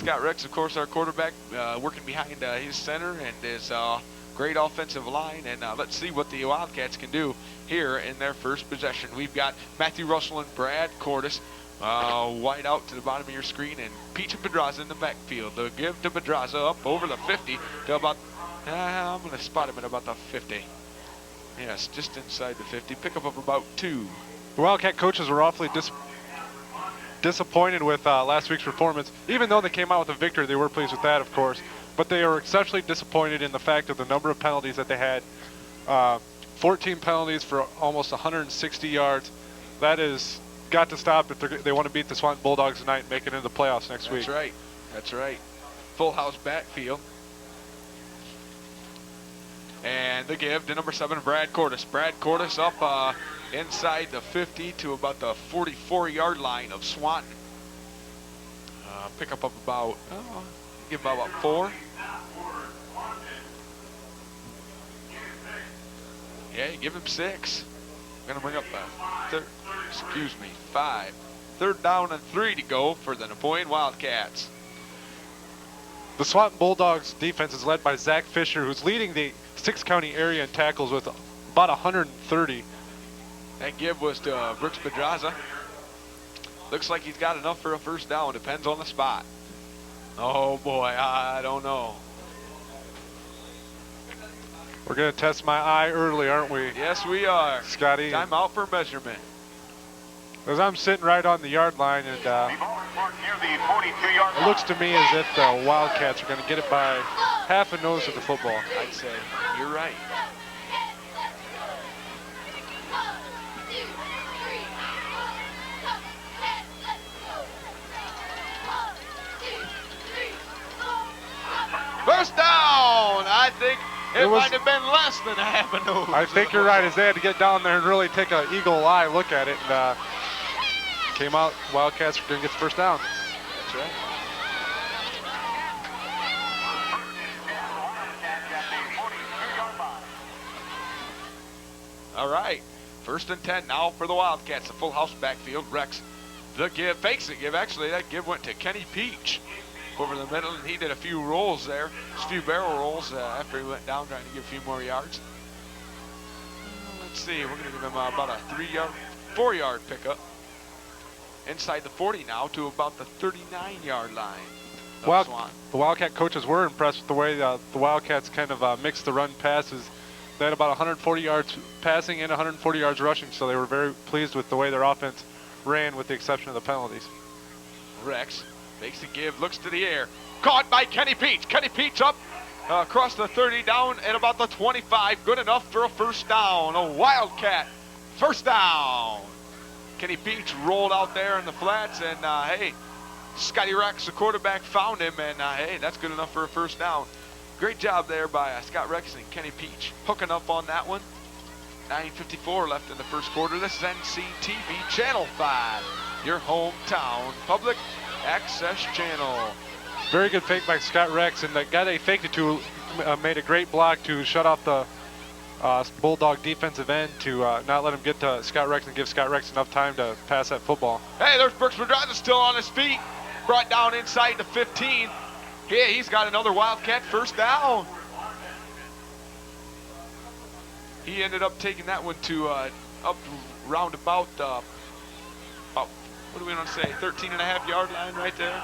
Scott Rex, of course, our quarterback, working behind his center and his great offensive line. And let's see what the Wildcats can do here in their first possession. We've got Matthew Russell and Brad Cordes wide out to the bottom of your screen, and Peach and Pedraza in the backfield. The give to Pedraza up over the 50 to about, I'm going to spot him at about the 50. Yes, just inside the 50. Pickup of about 2. The Wildcat coaches were awfully disappointed with last week's performance. Even though they came out with a victory, they were pleased with that, of course. But they were exceptionally disappointed in the fact of the number of penalties that they had. 14 penalties for almost 160 yards. That is got to stop if they want to beat the Swanton Bulldogs tonight and make it into the playoffs next week. That's right. That's right. Full house backfield. And the give to number 7, Brad Cordes. Brad Cordes up inside the 50 to about the 44-yard line of Swanton. Pick up about, give about 4. Yeah, give him 6. I'm going to bring up 5. 3rd down and 3 to go for the Napoleon Wildcats. The Swanton Bulldogs defense is led by Zach Fisher, who's leading the 6-county area in tackles with about 130. That give was to Brooks Pedraza. Looks like he's got enough for a first down. Depends on the spot. Oh boy, I don't know. We're going to test my eye early, aren't we? Yes, we are. Scotty. Time out for measurement. As I'm sitting right on the yard line, and it looks to me as if the Wildcats are going to get it by half a nose of the football. I'd say you're right. First down. I think it might have been less than half a nose. I think you're right, as they had to get down there and really take an eagle eye look at it, and came out. Wildcats are going to get the first down. That's right. All right, 1st and 10 now for the Wildcats. The full house backfield. Rex, the give, fakes the give. Actually, that give went to Kenny Peach over the middle, and he did a few rolls there, just a few barrel rolls after he went down, trying to get a few more yards. Let's see, we're going to give him about a 4-yard pickup. Inside the 40 now to about the 39-yard line. The Wildcat coaches were impressed with the way the Wildcats kind of mixed the run passes. They had about 140 yards passing and 140 yards rushing, so they were very pleased with the way their offense ran, with the exception of the penalties. Rex makes the give, looks to the air. Caught by Kenny Peach. Kenny Peach up across the 30, down at about the 25. Good enough for a first down. A Wildcat first down. Kenny Peach rolled out there in the flats, and hey, Scotty Rex, the quarterback, found him, and hey, that's good enough for a first down. Great job there by Scott Rex and Kenny Peach hooking up on that one. 9:54 left in the first quarter. This is NCTV Channel 5, your hometown public access channel. Very good fake by Scott Rex, and the guy they faked it to made a great block to shut off the Bulldog defensive end to not let him get to Scott Rex and give Scott Rex enough time to pass that football. Hey, there's Brooks Pedraza still on his feet. Brought down inside the 15. Yeah, he's got another Wildcat first down. He ended up taking that one to up round about, what do we want to say, 13.5-yard line right there.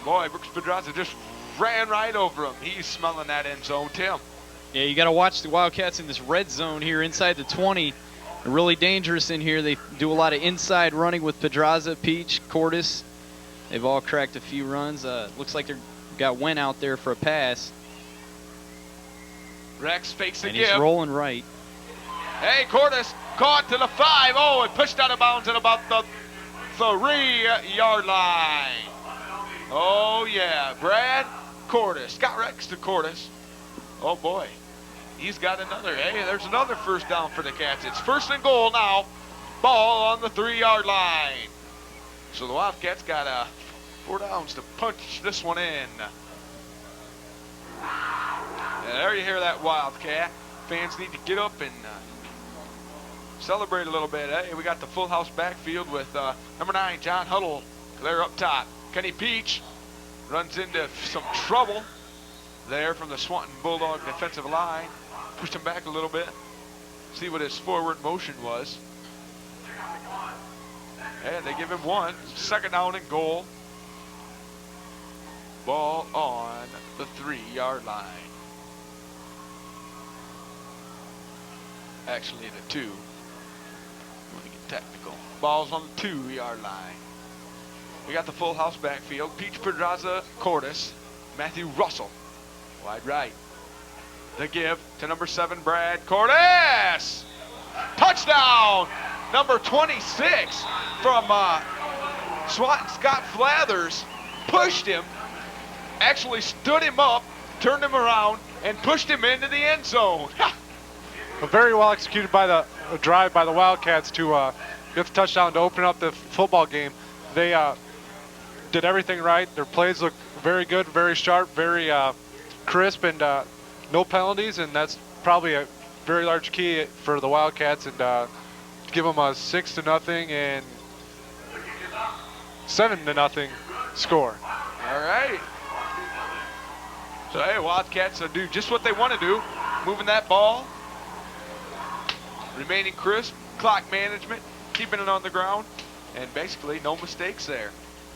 Boy, Brooks Pedraza just ran right over him. He's smelling that end zone, Tim. Yeah, you got to watch the Wildcats in this red zone here inside the 20. They're really dangerous in here. They do a lot of inside running with Pedraza, Peach, Cordes. They've all cracked a few runs. Looks like they've got Went out there for a pass. Rex fakes the and give. He's rolling right. Hey, Cordes caught to the 5. Oh, and pushed out of bounds at about the 3-yard line. Oh, yeah. Brad Cordes. Scott Rex to Cordes. Oh, boy. He's got another. Hey, there's another first down for the Cats. It's 1st and goal now. Ball on the 3-yard line. So the Wildcats got 4 downs to punch this one in. And there you hear that Wildcat. Fans need to get up and celebrate a little bit. Hey, we got the full house backfield with number 9, John Huddle. They're up top. Kenny Peach runs into some trouble there from the Swanton Bulldog defensive line. Pushed him back a little bit. See what his forward motion was. And they give him one. Second down and goal. Ball on the 3-yard line. Actually, the 2. Let me get technical. Ball's on the 2-yard line. We got the full house backfield. Peach, Pedraza, Cordes, Matthew Russell, wide right. The give to number 7, Brad Cordes. Touchdown! Number 26 from Swanton, Scott Flathers, pushed him, actually stood him up, turned him around, and pushed him into the end zone. Very well executed by the drive by the Wildcats to get the touchdown to open up the football game. They did everything right. Their plays look very good, very sharp, very crisp, and no penalties, and that's probably a very large key for the Wildcats, and give them a 6-0 and 7-0 score. All right. So, hey, Wildcats do just what they want to do, moving that ball, remaining crisp, clock management, keeping it on the ground, and basically no mistakes there.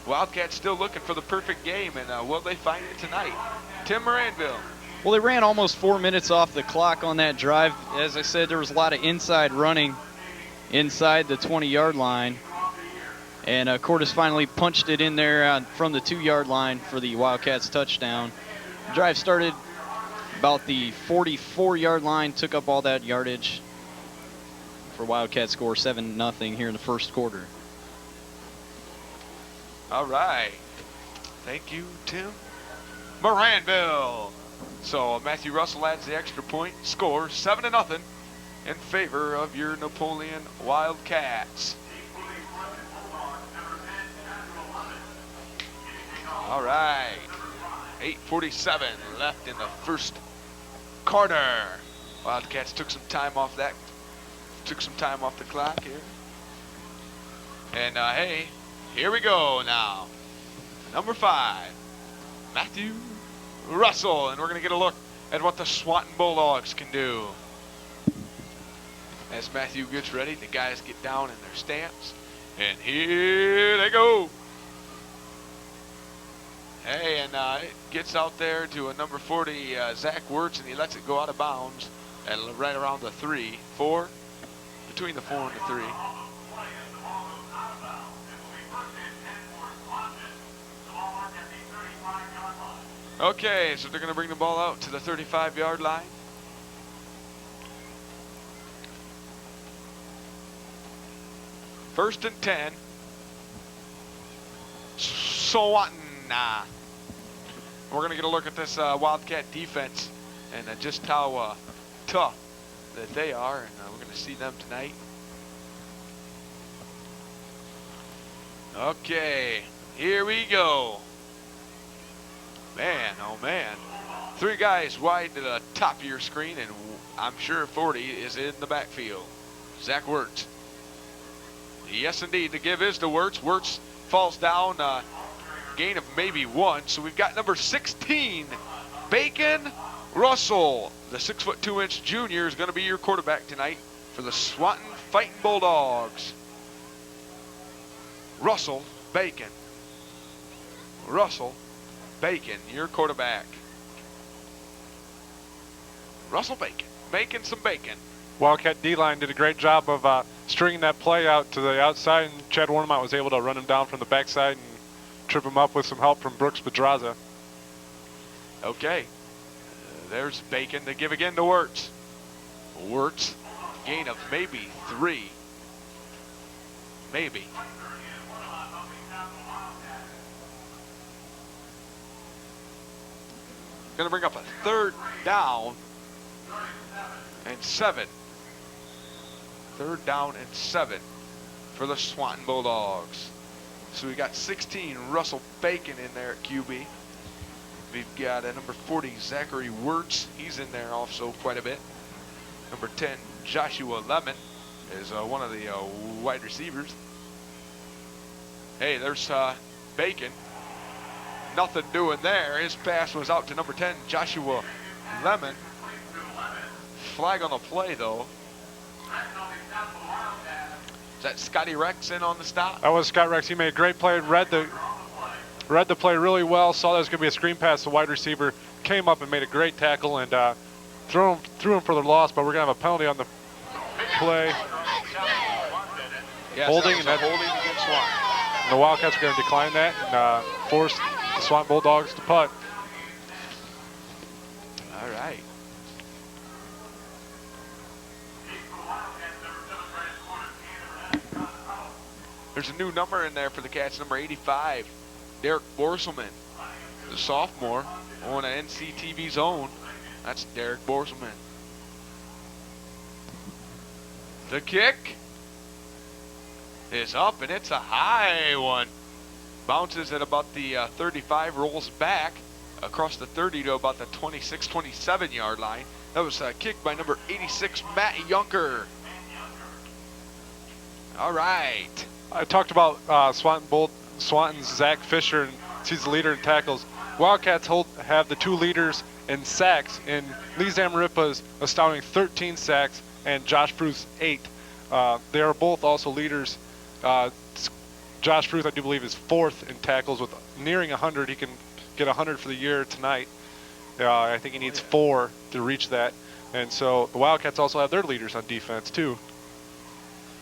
Wildcats still looking for the perfect game, and will they find it tonight? Tim Moranville. Well, they ran almost 4 minutes off the clock on that drive. As I said, there was a lot of inside running inside the 20-yard line. And Cordes finally punched it in there from the 2-yard line for the Wildcats touchdown. The drive started about the 44-yard line, took up all that yardage for Wildcat score 7-0 here in the first quarter. All right. Thank you, Tim Moranville. So Matthew Russell adds the extra point, score 7-0 in favor of your Napoleon Wildcats. All right, 8:47 left in the first quarter. Wildcats took some time off the clock here. And hey, here we go now. Number 5, Matthew Russell, and we're going to get a look at what the Swanton Bulldogs can do. As Matthew gets ready, the guys get down in their stance, and here they go. Hey, and it gets out there to a number 40, Zach Wirtz, and he lets it go out of bounds at right around the 4, between the 4 and the 3. Okay, so they're going to bring the ball out to the 35-yard line. First and 10. Swanton. We're going to get a look at this Wildcat defense and just how tough that they are, and we're going to see them tonight. Okay, here we go. Man, oh man. 3 guys wide to the top of your screen, and I'm sure 40 is in the backfield. Zach Wirtz. Yes, indeed. The give is to Wirtz. Wirtz falls down, gain of maybe 1. So we've got number 16, Bacon Russell. The 6'2" junior is going to be your quarterback tonight for the Swanton Fighting Bulldogs. Russell Bacon. Russell Bacon, your quarterback. Russell Bacon, making some bacon. Wildcat D-line did a great job of stringing that play out to the outside, and Chad Warnemont was able to run him down from the backside and trip him up with some help from Brooks Pedraza. Okay, there's Bacon. They give again to Wirtz. Wirtz, gain of maybe 3. Maybe. Going to bring up a 3rd down and 7. 3rd down and 7 for the Swanton Bulldogs. So we got 16, Russell Bacon in there at QB. We've got number 40, Zachary Wirtz. He's in there also quite a bit. Number 10, Joshua Lemon is one of the wide receivers. Hey, there's Bacon. nothing doing there. His pass was out to number 10, Joshua Lemon. Flag on the play, though. Is that Scotty Rex in on the stop? That was Scott Rex. He made a great play, read the play really well, saw that was going to be a screen pass to the wide receiver, came up and made a great tackle and threw him for the loss, but we're going to have a penalty on the play. Yes, holding, and holding against Swanton. And the Wildcats are going to decline that and force the Swanton Bulldogs to punt. All right. There's a new number in there for the Cats, number 85, Derek Borselman, the sophomore on an NCTV's own. That's Derek Borselman. The kick is up, and it's a high one. Bounces at about the 35, rolls back across the 30 to about the 26, 27 yard line. That was a kick by number 86, Matt Yunker. All right. I talked about Swanton's Zach Fisher, and he's the leader in tackles. Wildcats have the 2 leaders in sacks, in Lee Zamaripa's astounding 13 sacks and Josh Fruth's 8. They are both also leaders. Josh Fruth, I do believe, is 4th in tackles with nearing 100. He can get 100 for the year tonight. I think he needs 4 to reach that. And so the Wildcats also have their leaders on defense, too.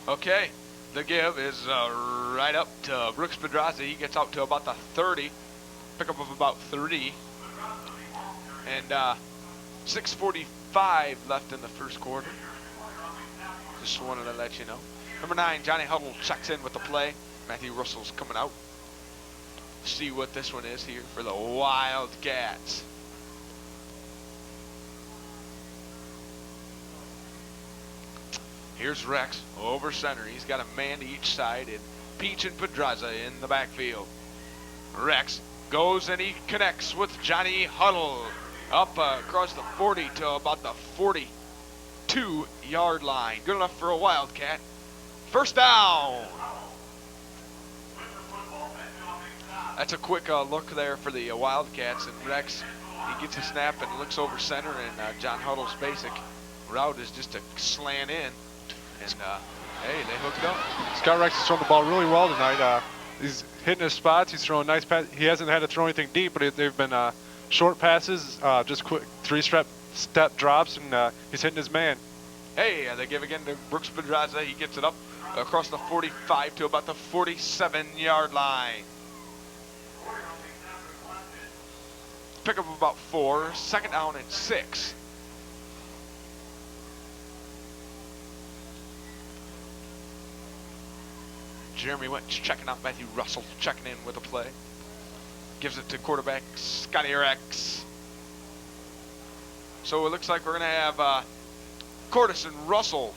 Okay. The give is right up to Brooks Pedraza. He gets out to about the 30. Pickup of about 3. And 6:45 left in the first quarter. Just wanted to let you know. Number 9, Johnny Huddle checks in with the play. Matthew Russell's coming out. See what this one is here for the Wildcats. Here's Rex over center. He's got a man to each side, and Peach and Pedraza in the backfield. Rex goes and he connects with Johnny Huddle up across the 40 to about the 42-yard line. Good enough for a Wildcat. First down. That's a quick look there for the Wildcats, and Rex, he gets a snap and looks over center, and John Huddle's basic route is just a slant in. And, hey, they hooked up. Scott Rex has thrown the ball really well tonight. He's hitting his spots. He's throwing nice passes. He hasn't had to throw anything deep, but they've been short passes, just quick 3-step drops, and he's hitting his man. Hey, they give again to Brooks Pedraza. He gets it up across the 45 to about the 47-yard line. Pick up about 4. Second down and 6. Jeremy Wentz checking out Matthew Russell, checking in with a play. Gives it to quarterback Scotty Rex. So it looks like we're going to have Cordes and Russell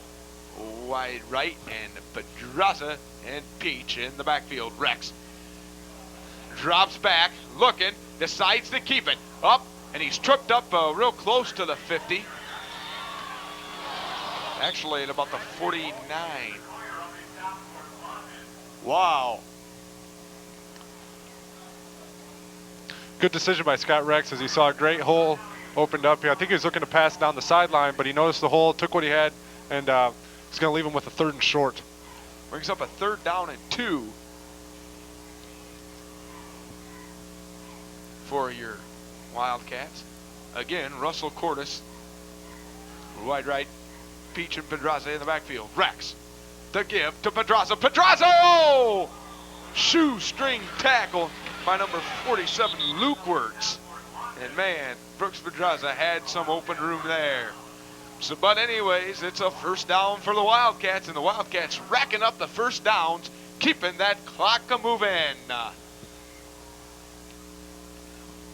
wide right, and Pedraza and Peach in the backfield. Rex drops back, looking, decides to keep it up, and he's tripped up real close to the 50. Actually at about the 49. Wow. Good decision by Scott Rex as he saw a great hole opened up here. I think he was looking to pass down the sideline, but he noticed the hole, took what he had, and he's going to leave him with a 3rd and short. Brings up a 3rd down and 2 for your Wildcats. Again, Russell Cordes, wide right, Peach and Pedraza in the backfield. Rex, the give to Pedraza. Pedraza! Oh! Shoestring tackle by number 47, Luke Wirtz. And man, Brooks Pedraza had some open room there. So, but anyways, it's a first down for the Wildcats, and the Wildcats racking up the first downs, keeping that clock a-moving.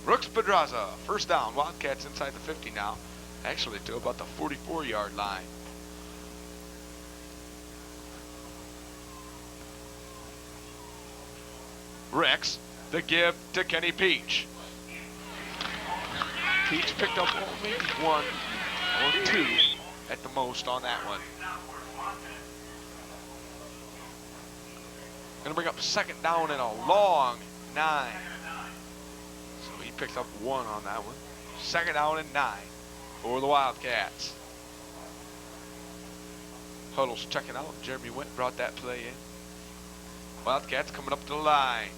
Brooks Pedraza, first down. Wildcats inside the 50 now, actually to about the 44-yard line. Rex, the give to Kenny Peach. Peach picked up maybe 1 or 2 at the most on that one. Gonna bring up second down and a long 9. picks up 1 on that one. 2nd down and 9 for the Wildcats. Huddle's checking out. Jeremy Went brought that play in. Wildcats coming up to the line.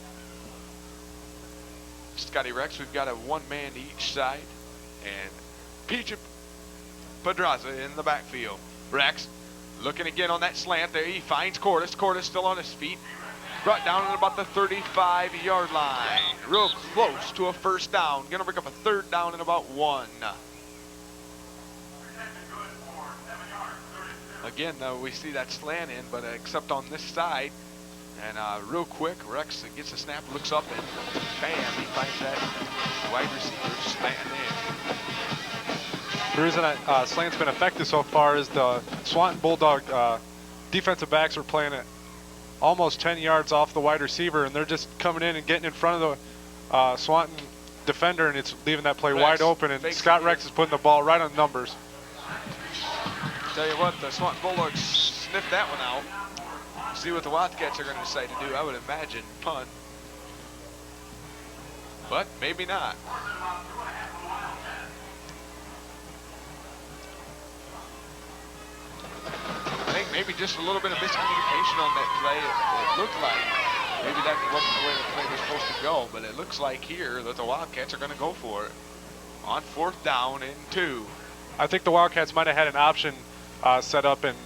Scotty Rex, we've got a 1-man to each side. And Peach Pedraza in the backfield. Rex looking again on that slant there. He finds Cordis. Cordis still on his feet. Brought down at about the 35-yard line. Real close to a 1st down. Gonna bring up a 3rd down and about 1. Again, we see that slant in, but except on this side. And real quick, Rex gets a snap, looks up, and bam, he finds that wide receiver slanting in. The reason that slant's been effective so far is the Swanton Bulldog defensive backs are playing it almost 10 yards off the wide receiver, and they're just coming in and getting in front of the Swanton defender, and it's leaving that play wide open, and Scott Rex is putting the ball right on numbers. Tell you what, the Swanton Bulldogs sniffed that one out. See what the Wildcats are going to decide to do. I would imagine punt, but maybe not. I think maybe just a little bit of miscommunication on that play. It looked like maybe that wasn't the way the play was supposed to go, but it looks like here that the Wildcats are going to go for it on 4th down and 2. I think the Wildcats might have had an option set up, and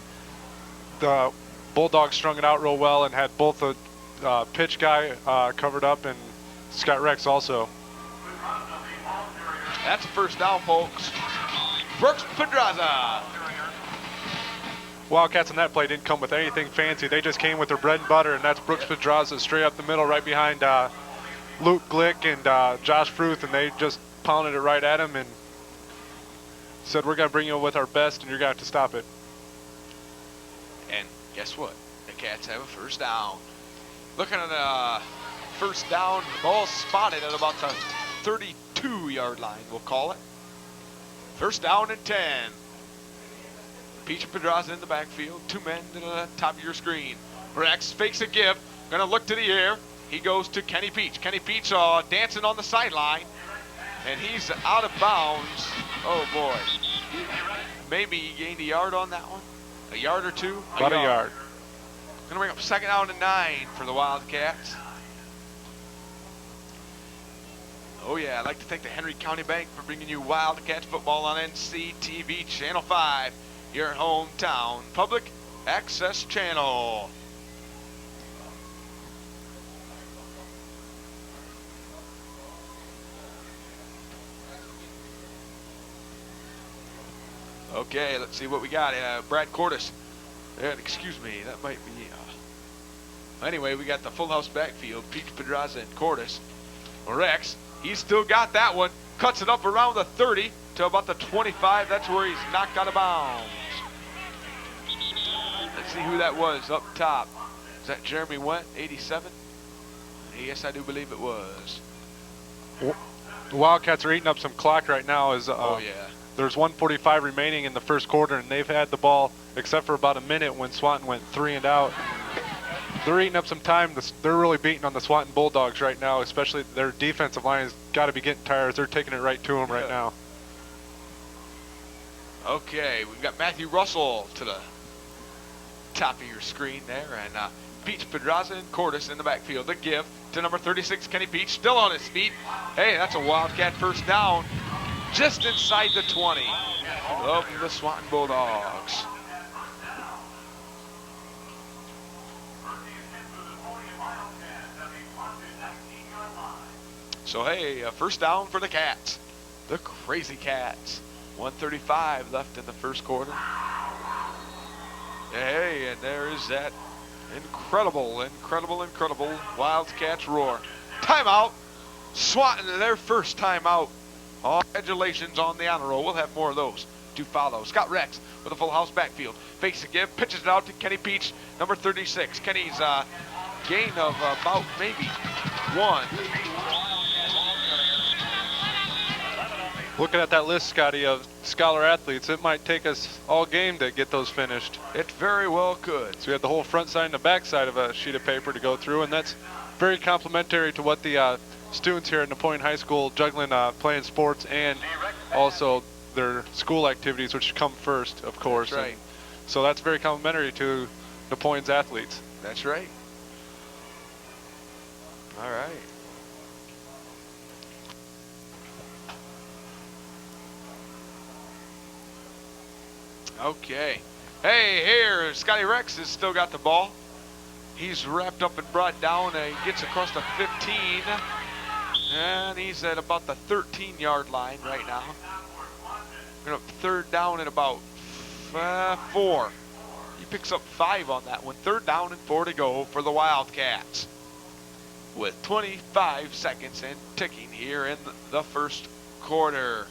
the Bulldogs strung it out real well and had both the pitch guy covered up and Scott Rex also. That's a 1st down, folks. Brooks Pedraza. Wildcats on that play didn't come with anything fancy. They just came with their bread and butter, and that's Brooks Pedraza straight up the middle right behind Luke Glick and Josh Fruth, and they just pounded it right at him and said, we're going to bring you with our best, and you're going to have to stop it. And guess what? The Cats have a 1st down. Looking at the 1st down, the ball's spotted at about the 32-yard line, we'll call it. 1st down and 10. Peach Pedraza in the backfield. 2 men to the top of your screen. Rex fakes a give. Gonna look to the air. He goes to Kenny Peach. Kenny Peach dancing on the sideline. And he's out of bounds. Oh boy. Maybe he gained a yard on that one. A yard or 2. About a yard. Gonna bring up 2nd down and 9 for the Wildcats. Oh yeah, I'd like to thank the Henry County Bank for bringing you Wildcats football on NCTV Channel 5, your hometown public access channel. Okay, let's see what we got. Brad Cordis. Excuse me, that might be. Anyway, we got the full house backfield. Peach Pedraza and Cordis. Rex, he's still got that one. Cuts it up around the 30 to about the 25. That's where he's knocked out of bounds. Let's see who that was up top. Is that Jeremy Went, 87? Yes, I do believe it was. The Wildcats are eating up some clock right now. Oh, yeah. There's 1:45 remaining in the 1st quarter, and they've had the ball except for about a minute when Swanton went 3 and out. They're eating up some time. They're really beating on the Swanton Bulldogs right now, especially their defensive line has got to be getting tired. They're taking it right to them right now. Okay, we've got Matthew Russell to the top of your screen there, and Peach Pedraza and Cordis in the backfield. The give to number 36, Kenny Peach, still on his feet. Hey, that's a Wildcat 1st down, just inside the 20 of the Swanton Bulldogs. So hey, a 1st down for the Cats, the Crazy Cats. 1:35 left in the 1st quarter. Hey, and there is that incredible Wildcats roar. Timeout. Swanton, their 1st timeout. Oh, congratulations on the honor roll. We'll have more of those to follow. Scott Rex with a full house backfield. Fakes a give, pitches it out to Kenny Peach, number 36. Kenny's gain of about maybe 1. Looking at that list, Scotty, of scholar athletes, it might take us all game to get those finished. It very well could. So we have the whole front side and the back side of a sheet of paper to go through, and that's very complimentary to what the students here at Napoleon High School juggling playing sports and also their school activities, which come first, of course. That's right. And so that's very complimentary to Napoleon's athletes. That's right. All right. Okay. Hey, here, Scotty Rex has still got the ball. He's wrapped up and brought down. He gets across the 15. And he's at about the 13-yard line right now. We're up third down at about 4. He picks up 5 on that one. Third down and 4 to go for the Wildcats. With 25 seconds and ticking here in the first quarter.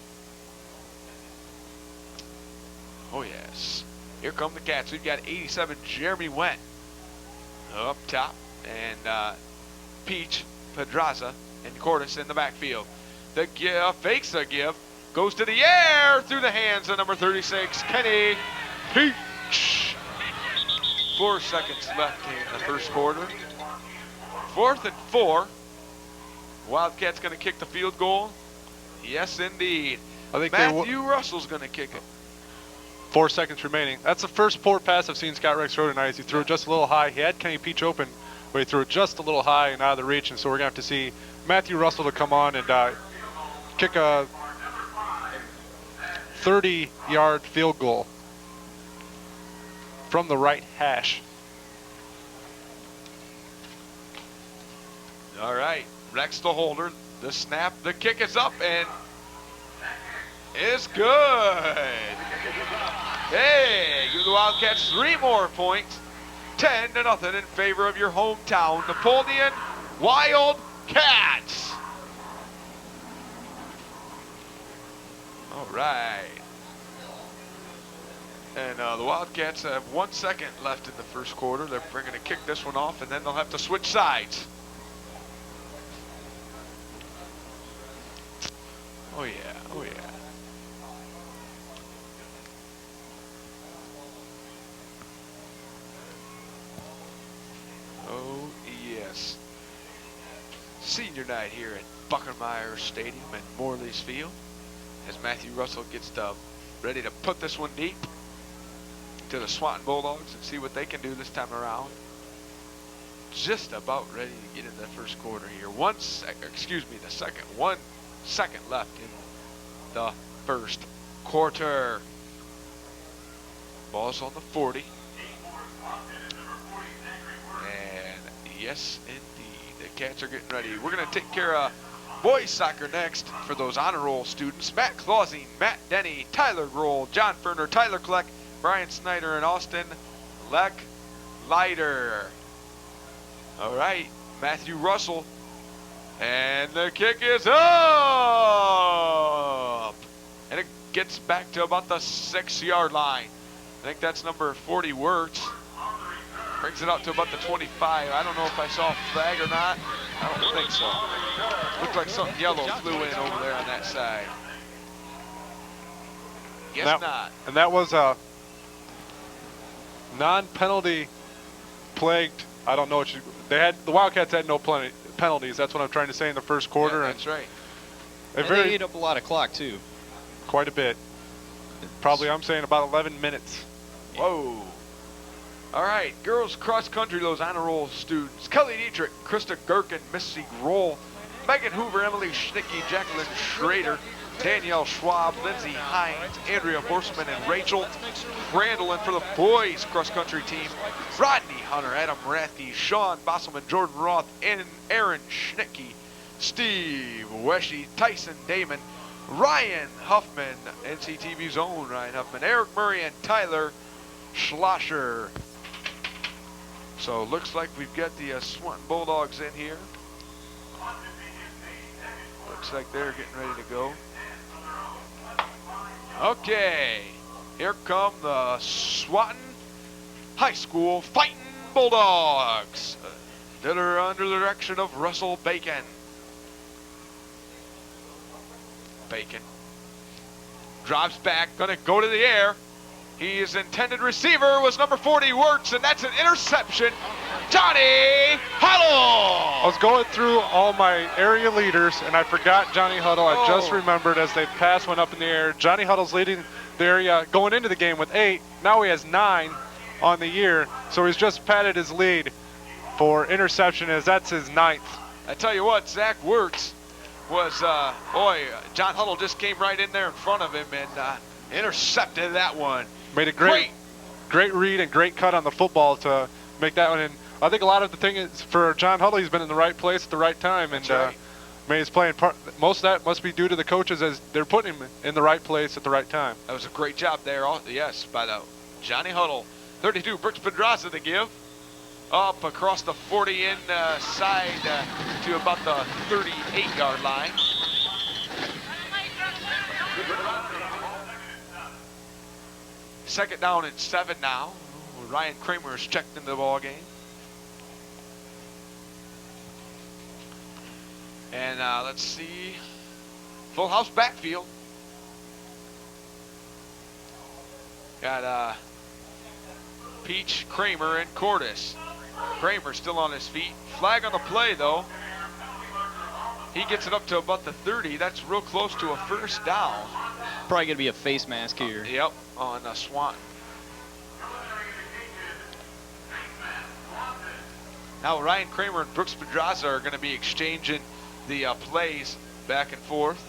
Oh, yes. Here come the Cats. We've got 87, Jeremy Went up top. And Peach, Pedraza, and Cordes in the backfield. The give, fakes the give, goes to the air through the hands of number 36, Kenny Peach. 4 seconds left in the first quarter. 4th and 4. Wildcats going to kick the field goal. Yes, indeed. I think Matthew Russell's going to kick it. 4 seconds remaining. That's the first poor pass I've seen Scott Rex throw tonight. He threw it just a little high. He had Kenny Peach open, but he threw it just a little high and out of the reach. And so we're going to have to see Matthew Russell to come on and kick a 30-yard field goal from the right hash. All right, Rex the holder. The snap, the kick is up, and it's good. Hey, give the Wildcats 3 more points. 10-0 in favor of your hometown, Napoleon Wildcats. All right. And the Wildcats have 1 second left in the first quarter. They're going to kick this one off, and then they'll have to switch sides. Oh, yeah. Oh, yeah. Oh, yes. Senior night here at Buckenmeyer Stadium in Morley's Field as Matthew Russell gets ready to put this one deep to the Swanton Bulldogs and see what they can do this time around. Just about ready to get into the first quarter here. 1 second left in the first quarter. Ball's on the 40. And yes, indeed, the Cats are getting ready. We're going to take care of boys soccer next for those honor roll students. Matt Clausing, Matt Denny, Tyler Grohl, John Ferner, Tyler Kleck, Brian Snyder, and Austin Leck Leiter. All right, Matthew Russell. And the kick is up. And it gets back to about the 6-yard line. I think that's number 40, Wirtz. Brings it out to about the 25. I don't know if I saw a flag or not. I don't think so. Looked like something yellow flew in over there on that side. Guess not. And that was a non-penalty plagued. I don't know what the Wildcats had no penalties. That's what I'm trying to say in the first quarter. Yeah, that's right. They ate up a lot of clock too. Quite a bit. Probably, I'm saying about 11 minutes. Whoa. All right, girls cross country, those honor roll students. Kelly Dietrich, Krista Gherkin, Missy Grohl, Megan Hoover, Emily Schnicke, Jacqueline Schrader, Danielle Schwab, Lindsay Hines, Andrea Horseman, and Rachel Crandall. And for the boys cross country team, Rodney Hunter, Adam Rathke, Sean Bosselman, Jordan Roth, and Aaron Schnicke, Steve Weshy, Tyson Damon, Ryan Huffman, NCTV's own Ryan Huffman, Eric Murray, and Tyler Schlosser. So looks like we've got the Swanton Bulldogs in here. Looks like they're getting ready to go. Okay, here come the Swanton High School Fighting Bulldogs that are under the direction of Russell Bacon. Bacon drops back, gonna go to the air. His intended receiver was number 40, Wirtz, and that's an interception. Johnny I Huddle. was going through all my area leaders, and I forgot Johnny Huddle. I just remembered as the pass went up in the air. Johnny Huddle's leading the area going into the game with 8. Now he has 9 on the year, so he's just padded his lead for interception, as that's his 9th. I tell you what, Zach Wertz was, John Huddle just came right in there in front of him and intercepted that one. Made a great read and great cut on the football to make that one. And I think a lot of the thing is for John Huddle, he's been in the right place at the right time, and he's playing part. Most of that must be due to the coaches as they're putting him in the right place at the right time. That was a great job there. Yes, by the Johnny Huddle. 32, Brooks Pedraza to give. Up across the 40 inside to about the 38-yard line. Second down and 7 now. Ryan Kramer is checked into the ball game. And let's see. Full house backfield. Got Peach, Kramer, and Cordis. Kramer still on his feet. Flag on the play, though. He gets it up to about the 30. That's real close to a first down. Probably going to be a face mask here. Yep, on Swanton. Now Ryan Kramer and Brooks Pedraza are going to be exchanging the plays back and forth.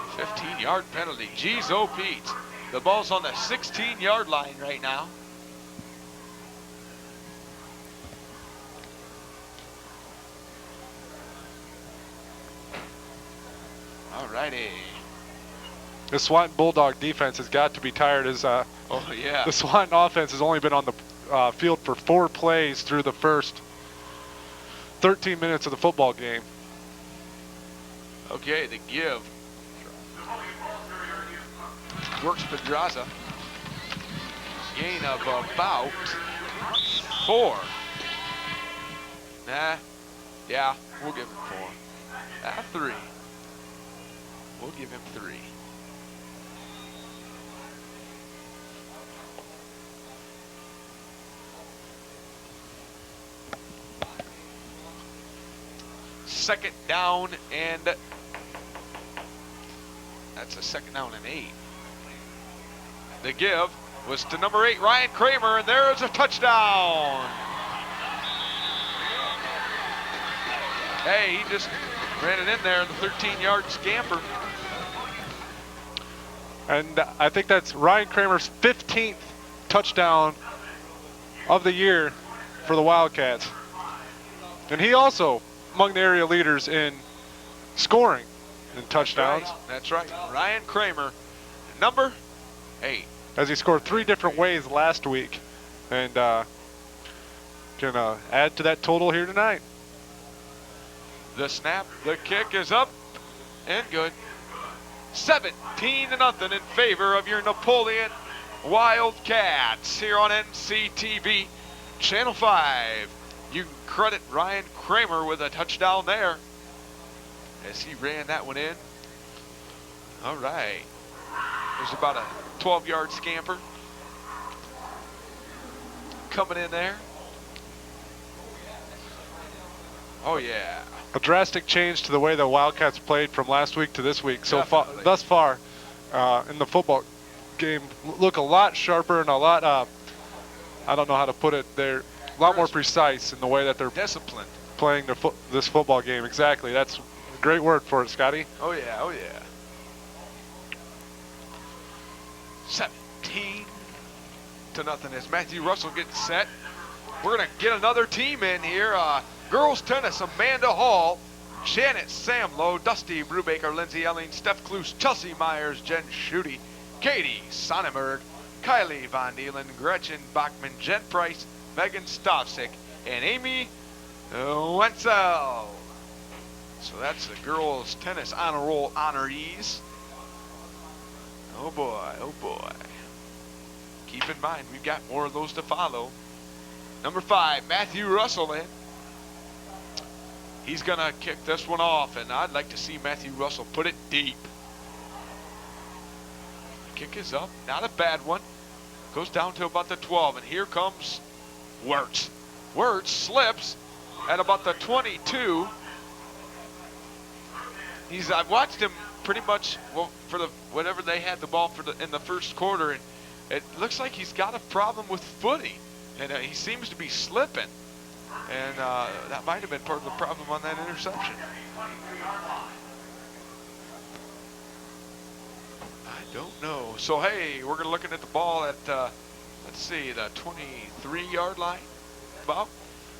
A 15-yard penalty. Geez, oh Pete. The ball's on the 16-yard line right now. All righty. The Swanton Bulldog defense has got to be tired as Oh, yeah. the Swanton offense has only been on the field for 4 plays through the first 13 minutes of the football game. Okay, the give. Works Pedraza. Gain of about 4. Nah. Yeah, we'll give him 4. 3. We'll give him 3. Second down and that's a second down and 8. The give was to number 8, Ryan Kramer, and there's a touchdown. Hey, he just ran it in there in the 13-yard scamper. And I think that's Ryan Kramer's 15th touchdown of the year for the Wildcats. And he also among the area leaders in scoring and touchdowns. That's right. Ryan Kramer, number 8. As he scored 3 different ways last week. And can add to that total here tonight. The snap, the kick is up and good. 17-0 in favor of your Napoleon Wildcats here on NCTV Channel 5. You can credit Ryan Kramer with a touchdown there as he ran that one in. All right. There's about a 12-yard scamper coming in there. Oh, yeah. A drastic change to the way the Wildcats played from last week to this week. So far, thus far in the football game, look a lot sharper and a lot, I don't know how to put it, they're a lot more precise in the way that they're disciplined playing this football game. Exactly. That's a great word for it, Scotty. Oh, yeah. Oh, yeah. 17-0 as Matthew Russell gets set. We're going to get another team in here. Girls tennis, Amanda Hall, Janet Samlow, Dusty Brubaker, Lindsay Elling, Steph Kloos, Chelsea Myers, Jen Schutte, Katie Sonnenberg, Kylie Von Dielen, Gretchen Bachman, Jen Price, Megan Stavsik, and Amy Wenzel. So that's the girls tennis honor roll honorees. Oh boy, oh boy. Keep in mind, we've got more of those to follow. Number 5, Matthew Russell in. He's going to kick this one off, and I'd like to see Matthew Russell put it deep. Kick is up, not a bad one. Goes down to about the 12, and here comes Wirtz. Wirtz slips at about the 22. I've watched him pretty much for whenever they had the ball in the first quarter, and it looks like he's got a problem with footing, and he seems to be slipping, and that might have been part of the problem on that interception. I don't know. So hey, we're gonna looking at the ball at let's see, the 23-yard line. About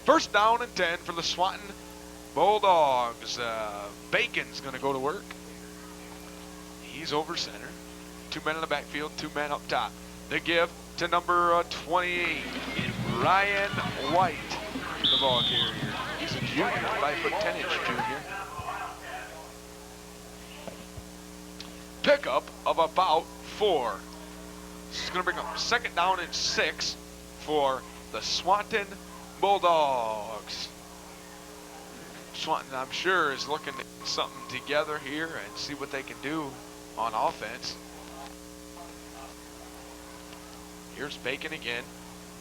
first down and 10 for the Swanton Bulldogs. Bacon's gonna go to work. He's over center. 2 men in the backfield, 2 men up top. They give to number 28, Ryan White, the ball carrier. He's a junior, 5'10" junior. Pickup of about 4. This is going to bring up second down and 6 for the Swanton Bulldogs. Swanton, I'm sure, is looking to get something together here and see what they can do on offense. Here's Bacon again.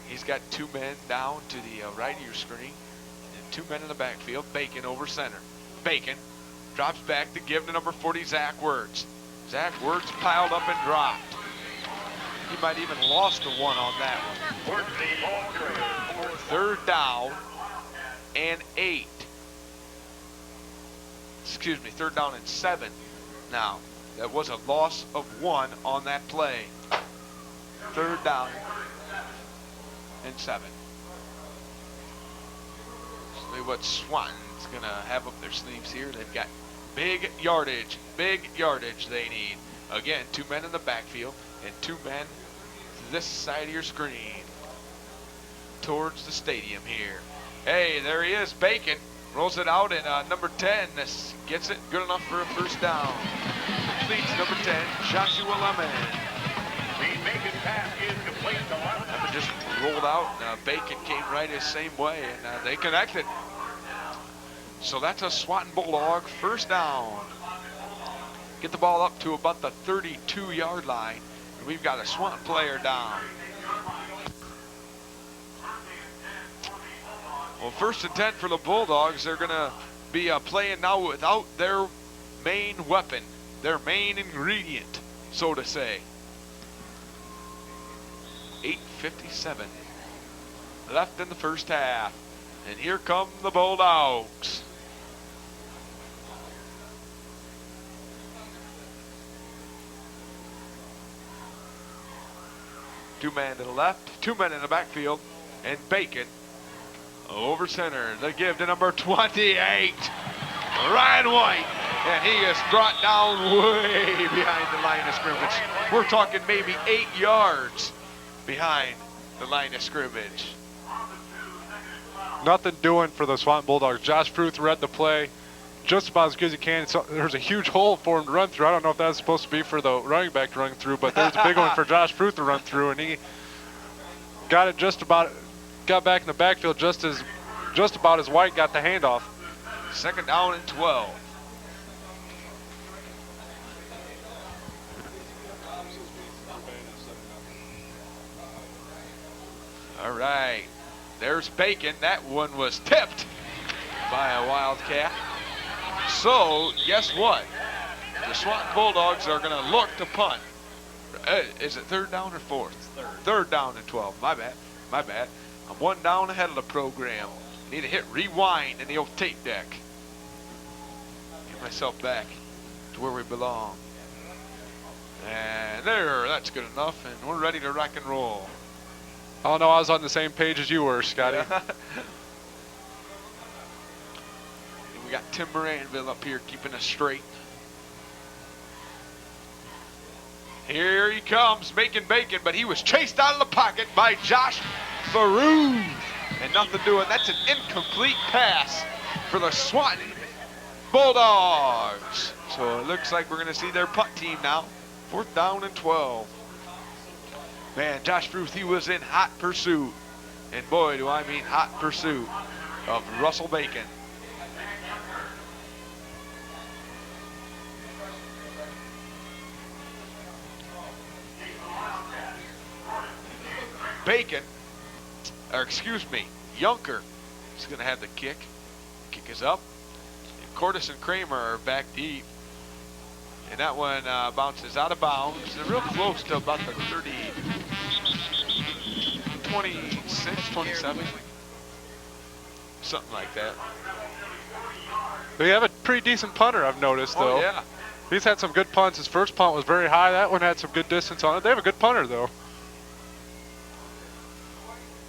He's got 2 men down to the right of your screen and 2 men in the backfield. Bacon over center. Bacon drops back to give to number 40, Zach Wirtz. Zach Wirtz piled up and dropped. He might even lost a 1 on that one. Third down and 8. Excuse me, third down and 7. Now, that was a loss of 1 on that play. Third down and 7. See what Swanton's gonna have up their sleeves here. They've got big yardage they need. Again, 2 men in the backfield and 2 men to this side of your screen towards the stadium here. Hey, there he is, Bacon. Rolls it out, and number 10 this gets it good enough for a first down. Completes number 10, Joshua Lemon. Lemon just rolled out, and Bacon came right his same way, and they connected. So that's a Swanton Bulldog first down. Get the ball up to about the 32-yard line, and we've got a Swanton player down. Well, first and 10 for the Bulldogs. They're going to be playing now without their main weapon, their main ingredient, so to say. 8:57 left in the first half. And here come the Bulldogs. Two men to the left, 2 men in the backfield, and Bacon over center. They give to number 28, Ryan White, and he is brought down way behind the line of scrimmage. We're talking maybe 8 yards behind the line of scrimmage. Nothing doing for the Swanton Bulldogs. Josh Fruth read the play just about as good as he can. So there's a huge hole for him to run through. I don't know if that's supposed to be for the running back to run through, but there's a big one for Josh Fruth to run through, and he got it got back in the backfield just about as White got the handoff. Second down and 12. All right, there's Bacon. That one was tipped by a Wildcat. So, guess what? The Swanton Bulldogs are going to look to punt. Is it third down or fourth? Third down and 12. My bad. I'm 1 down ahead of the program. Need to hit rewind in the old tape deck. Get myself back to where we belong. And there, that's good enough. And we're ready to rock and roll. Oh no, I was on the same page as you were, Scotty. We got Tim Moranville up here keeping us straight. Here he comes, making bacon, but he was chased out of the pocket by Josh Farouk. And nothing doing. That's an incomplete pass for the Swanton Bulldogs. So it looks like we're going to see their punt team now. 4th down and 12. Man, Josh Fruth, he was in hot pursuit. And boy, do I mean hot pursuit of Russell Bacon. Bacon, or excuse me, Yunker is going to have the kick. Kick is up. And Cordes and Kramer are back deep. And that one bounces out of bounds. They're real close to about the 30, 26, 27. Something like that. They have a pretty decent punter, I've noticed, though. Oh, yeah. He's had some good punts. His first punt was very high. That one had some good distance on it. They have a good punter, though.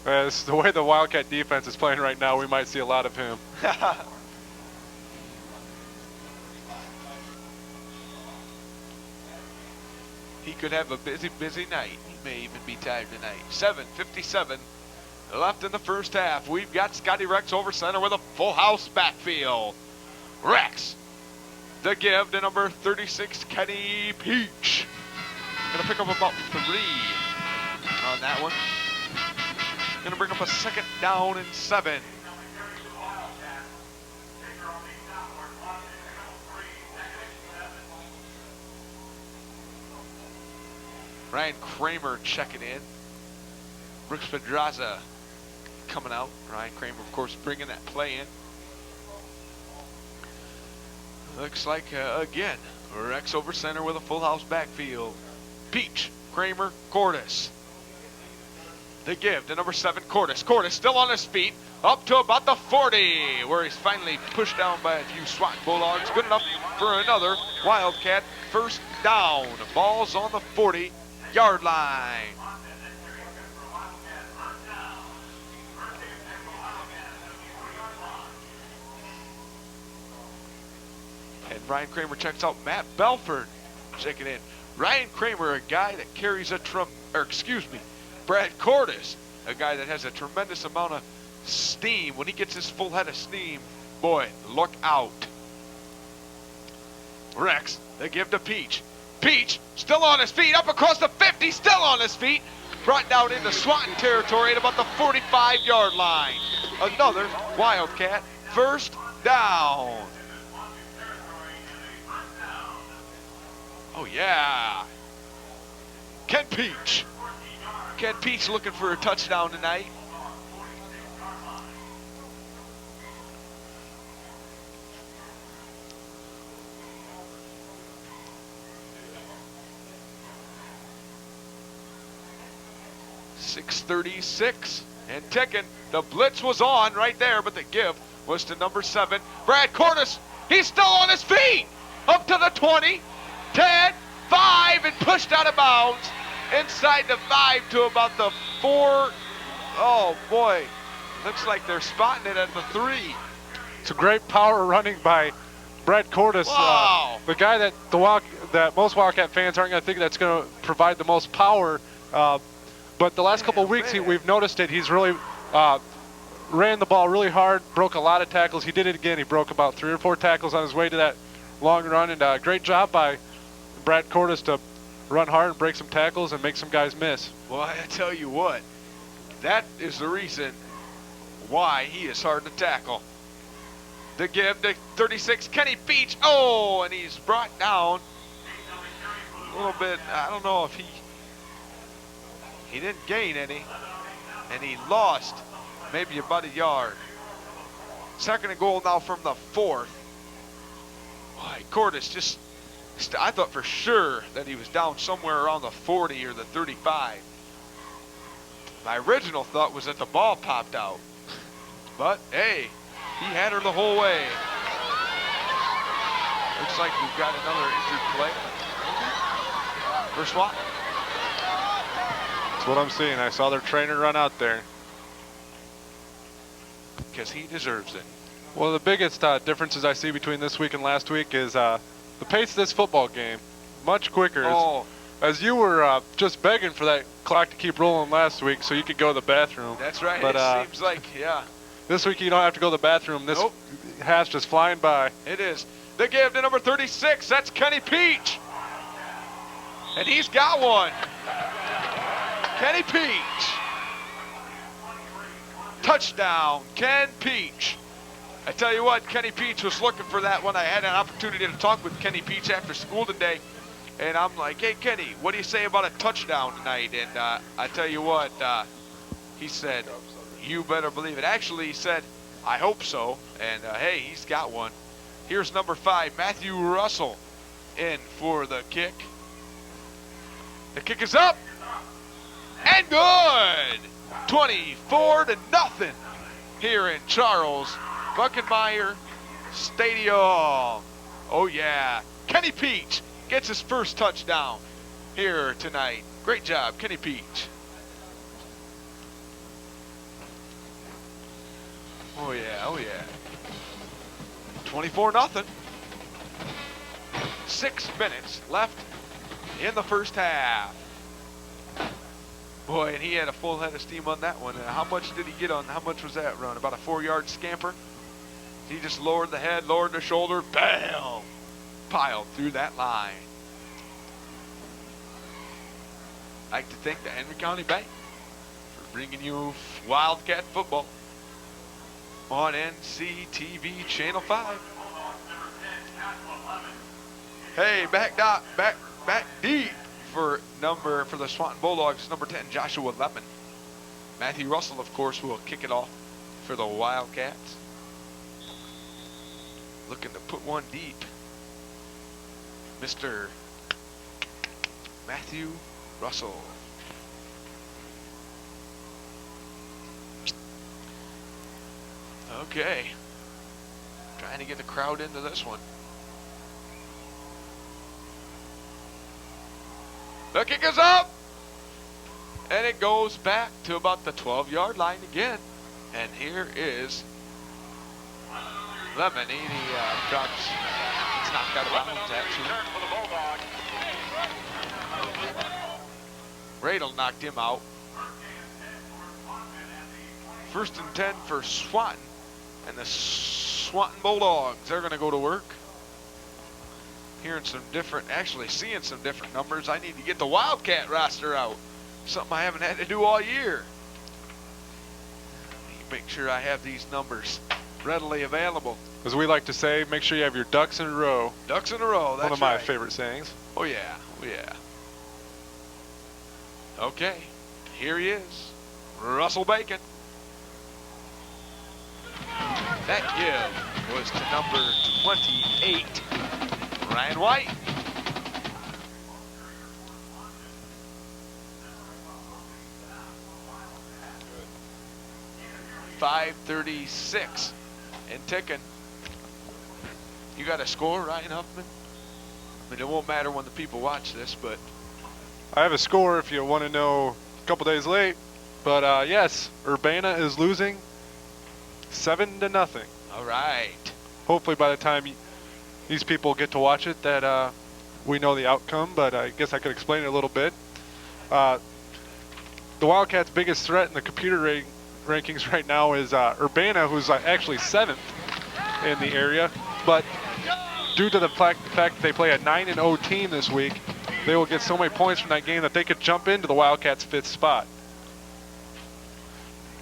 As the way the Wildcat defense is playing right now, we might see a lot of him. He could have a busy night. He may even be tired tonight. 7:57 left in the first half. We've got Scotty Rex over center with a full house backfield. Rex, the give to number 36, Kenny Peach. Gonna pick up about 3 on that one. Gonna bring up a 2nd down and 7. Ryan Kramer checking in. Brooks Pedraza coming out. Ryan Kramer, of course, bringing that play in. Looks like, again, Rex over center with a full house backfield. Peach, Kramer, Cordes. The give to number 7, Cordes. Cordes still on his feet, up to about the 40, where he's finally pushed down by a few Swanton Bulldogs. Good enough for another Wildcat first down. Ball's on the 40-yard line. And Ryan Kramer checks out. Matt Belford checking in. Ryan Kramer, a guy that carries Brad Cordes, a guy that has a tremendous amount of steam. When he gets his full head of steam, boy, look out. Rex, they give to Peach. Peach, still on his feet, up across the 50, still on his feet. Brought down into Swanton territory at about the 45-yard line. Another Wildcat first down. Oh, yeah. Ken Peach. Ken Peach looking for a touchdown tonight. .636 and ticking. The blitz was on right there, but the give was to number 7, Brad Cordes. He's still on his feet. Up to the 20, 10, 5, and pushed out of bounds. Inside the 5 to about the 4. Oh, boy. Looks like they're spotting it at the 3. It's a great power running by Brad Cordes. Wow. The guy that most Wildcat fans aren't going to think that's going to provide the most power. But the last couple of weeks, we've noticed it. He's really ran the ball really hard, broke a lot of tackles. He did it again. He broke about 3 or 4 tackles on his way to that long run. And great job by Brad Cordes to run hard and break some tackles and make some guys miss. Well, I tell you what, that is the reason why he is hard to tackle. The give to 36, Kenny Peach. Oh, and he's brought down a little bit. I don't know if he didn't gain any, and he lost maybe about a yard. 2nd and goal now from the 4th. Boy, Cordes just, I thought for sure that he was down somewhere around the 40 or the 35. My original thought was that the ball popped out. But, hey, he had her the whole way. Looks like we've got another injured play for Swanton. That's what I'm seeing. I saw their trainer run out there. Because he deserves it. Well, the biggest differences I see between this week and last week is the pace of this football game. Much quicker. Oh. As you were just begging for that clock to keep rolling last week so you could go to the bathroom. That's right. But, it seems like, yeah. This week you don't have to go to the bathroom. This half's just flying by. It is. The give to number 36. That's Kenny Peach. And he's got one. Kenny Peach. Touchdown, Ken Peach. I tell you what, Kenny Peach was looking for that one. I had an opportunity to talk with Kenny Peach after school today. And I'm like, hey, Kenny, what do you say about a touchdown tonight? And I tell you what, He said, you better believe it. Actually, he said, I hope so. And hey, he's got one. Here's number 5, Matthew Russell, in for the kick. The kick is up and good. 24-0 here in Charles Buckenmeyer Stadium. Oh yeah, Kenny Peach gets his first touchdown here tonight. Great job, Kenny Peach. Oh yeah, oh yeah. 24-0. 6 minutes left in the first half. Boy, and he had a full head of steam on that one. How much did he get on? How much was that run? About a 4-yard scamper? He just lowered the head, lowered the shoulder, bam! Piled through that line. I'd like to thank the Henry County Bank for bringing you Wildcat football on NCTV Channel 5. Hey, back deep for the Swanton Bulldogs, number 10, Joshua Lemon. Matthew Russell, of course, will kick it off for the Wildcats. Looking to put one deep. Mr. Matthew Russell. Okay. Trying to get the crowd into this one. The kick is up! And it goes back to about the 12-yard line again. And here is Lemon. He drops. It's knocked out of bounds, actually. Radel knocked him out. 1st and 10 for Swanton. And the Swanton Bulldogs, they're going to go to work. Hearing some different, actually seeing some different numbers. I need to get the Wildcat roster out. Something I haven't had to do all year. Make sure I have these numbers readily available. As we like to say, make sure you have your ducks in a row. Ducks in a row, that's one of my right. favorite sayings. Oh yeah, oh yeah. Okay, here he is, Russell Bacon. That give was to number 28, Ryan White. .536 and ticking. You got a score, Ryan Huffman? I mean, it won't matter when the people watch this, but I have a score if you want to know a couple days late. But yes, Urbana is losing 7-0. All right. Hopefully by the time these people get to watch it that we know the outcome, but I guess I could explain it a little bit. The Wildcats' biggest threat in the computer rankings right now is Urbana, who's actually 7th in the area. But due to the fact that they play a 9-0 team this week, they will get so many points from that game that they could jump into the Wildcats' 5th spot.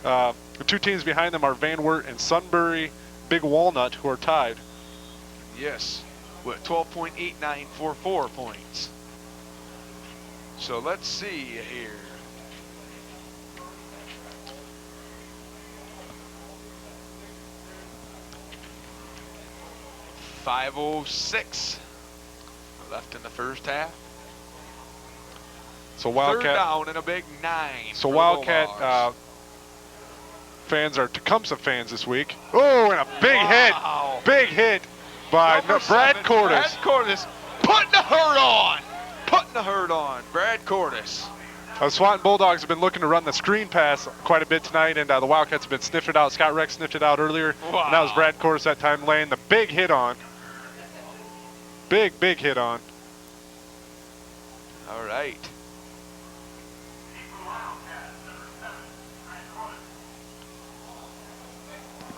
The two teams behind them are Van Wert and Sunbury Big Walnut, who are tied. Yes, with 12.8944 points. So let's see here. .506 left in the first half. So Wildcat 3rd down and a big 9. So Wildcat fans are Tecumseh fans this week. Oh, and a big hit by Brad Cordes. Brad Cordes putting the hurt on. Brad Cordes. Swanton Bulldogs have been looking to run the screen pass quite a bit tonight, and the Wildcats have been sniffing it out. Scott Rex sniffed it out earlier. Wow. And that was Brad Cordes that time laying the big hit on. Big hit on. All right.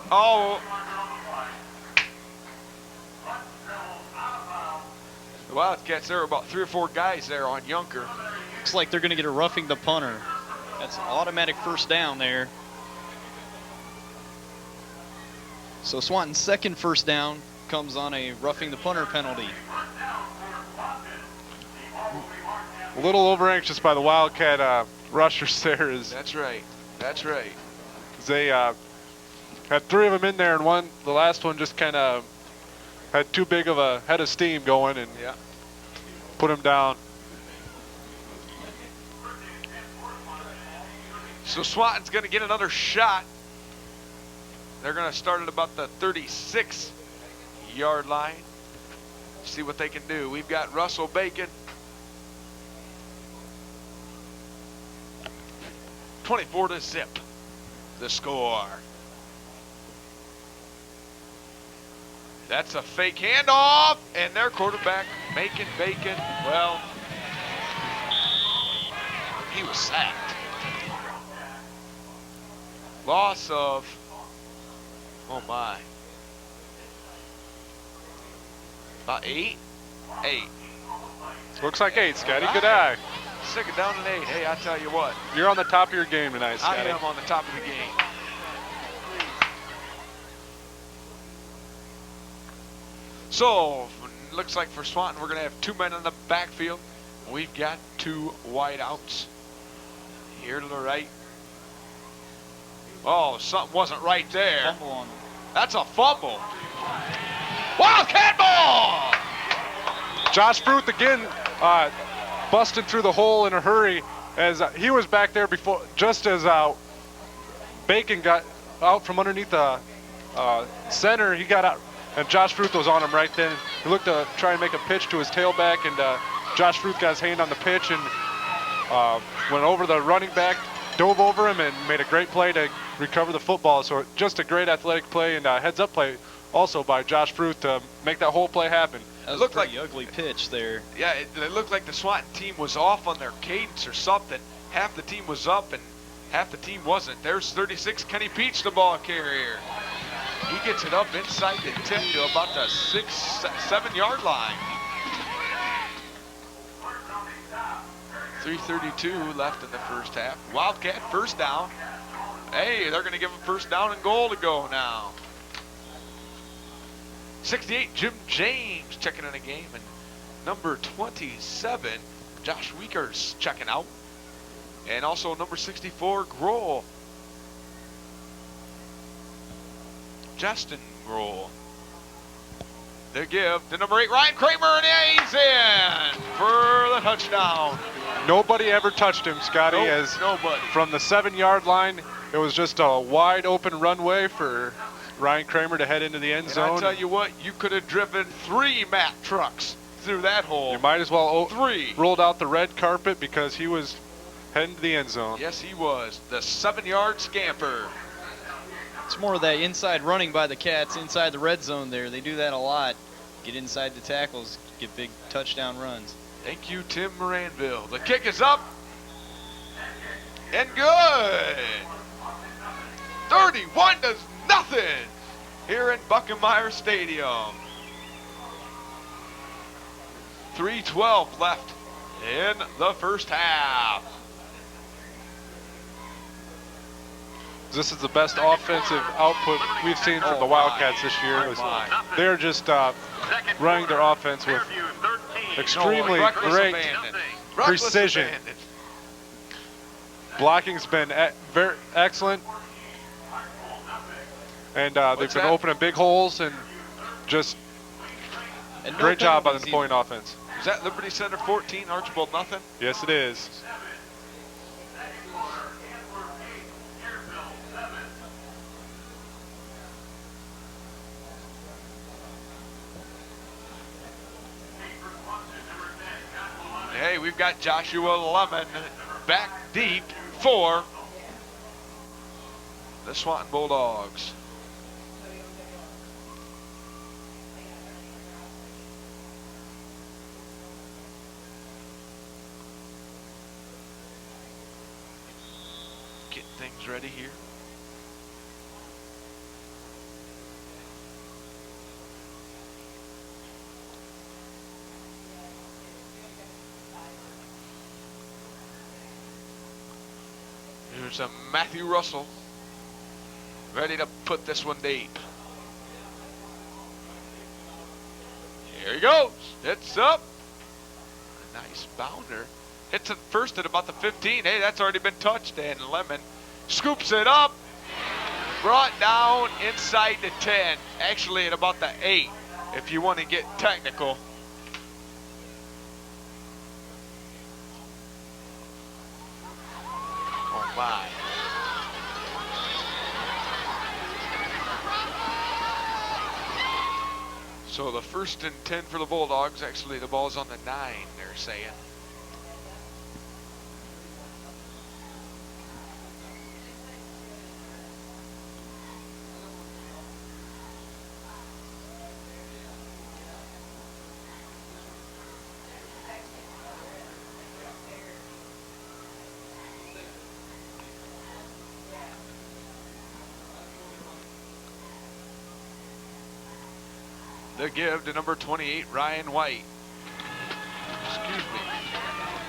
Oh. The Wildcats, there were about 3 or 4 guys there on Yunker. Looks like they're going to get a roughing the punter. That's an automatic first down there. So Swanton's second first down comes on a roughing the punter penalty. A little over anxious by the Wildcat rushers there. That's right. That's right. They had 3 of them in there, and the last one just kind of had too big of a head of steam going and Yeah. put him down. So Swanton's going to get another shot. They're going to start at about the 36-yard line. See what they can do. We've got Russell Bacon. 24-0, the score. That's a fake handoff, and their quarterback, Macon Bacon, well, he was sacked. Loss of, oh my, about 8? 8. Looks like 8, Scotty. All Good right. eye. Second down and 8. Hey, I tell you what, You're on the top of your game tonight, I Scotty. am on the top of the game. So, looks like for Swanton, we're going to have 2 men in the backfield. We've got 2 wideouts. Here to the right. Oh, something wasn't right there. Fumble on him. That's a fumble. Wildcat ball! Josh Fruth again busting through the hole in a hurry as he was back there before, just as Bacon got out from underneath the center. He got out, and Josh Fruth was on him right then. He looked to try and make a pitch to his tailback, and Josh Fruth got his hand on the pitch and went over the running back, dove over him, and made a great play to recover the football. So just a great athletic play and heads-up play also by Josh Fruth to make that whole play happen. That was Looked a pretty like- ugly pitch there. Yeah, it looked like the Swanton team was off on their cadence or something. Half the team was up and half the team wasn't. There's 36, Kenny Peach, the ball carrier. He gets it up inside the 10 to about the 6-7 line. 3:32 left in the first half. Wildcat first down. Hey, they're going to give him first down and goal to go now. 68, Jim James checking in a game, and number 27, Josh Weekers checking out, and also number 64, Grohl. Justin Grohl. They give to number 8, Ryan Kramer, and he's in for the touchdown. Nobody ever touched him, Scotty, Nope, as nobody. from the 7-yard line, it was just a wide open runway for Ryan Kramer to head into the end And zone. I tell you what, you could have driven 3 Mack trucks through that hole. You might as well 3. rolled out the red carpet because he was heading to the end zone. Yes, he was. The 7-yard scamper. It's more of that inside running by the Cats inside the red zone there. They do that a lot. Get inside the tackles, get big touchdown runs. Thank you, Tim Moranville. The kick is up. And good. 31-0 here in Buckenmeyer Stadium. 3:12 left in the first half. This is the best offensive output we've seen from Oh, the Wildcats this year. Oh, my. They're just running their offense with extremely Reckless great abandon. Reckless precision. abandon. Blocking's been very excellent, and they've What's been that? opening big holes and just And no great job by the penalties Napoleon either. offense. Is that Liberty Center 14, Archibald nothing? Yes, it is. Hey, we've got Joshua Lemon back deep for the Swanton Bulldogs. Getting things ready here. Here's a Matthew Russell, ready to put this one deep. Here he goes. It's up. A nice bounder. Hits it first at about the 15. Hey, that's already been touched. And Lemon scoops it up, brought down inside the 10, actually at about the 8, if you want to get technical. Oh my. So the 1st and 10 for the Bulldogs. Actually, the ball's on the 9, they're saying. The give to number 28, Ryan White. Excuse me.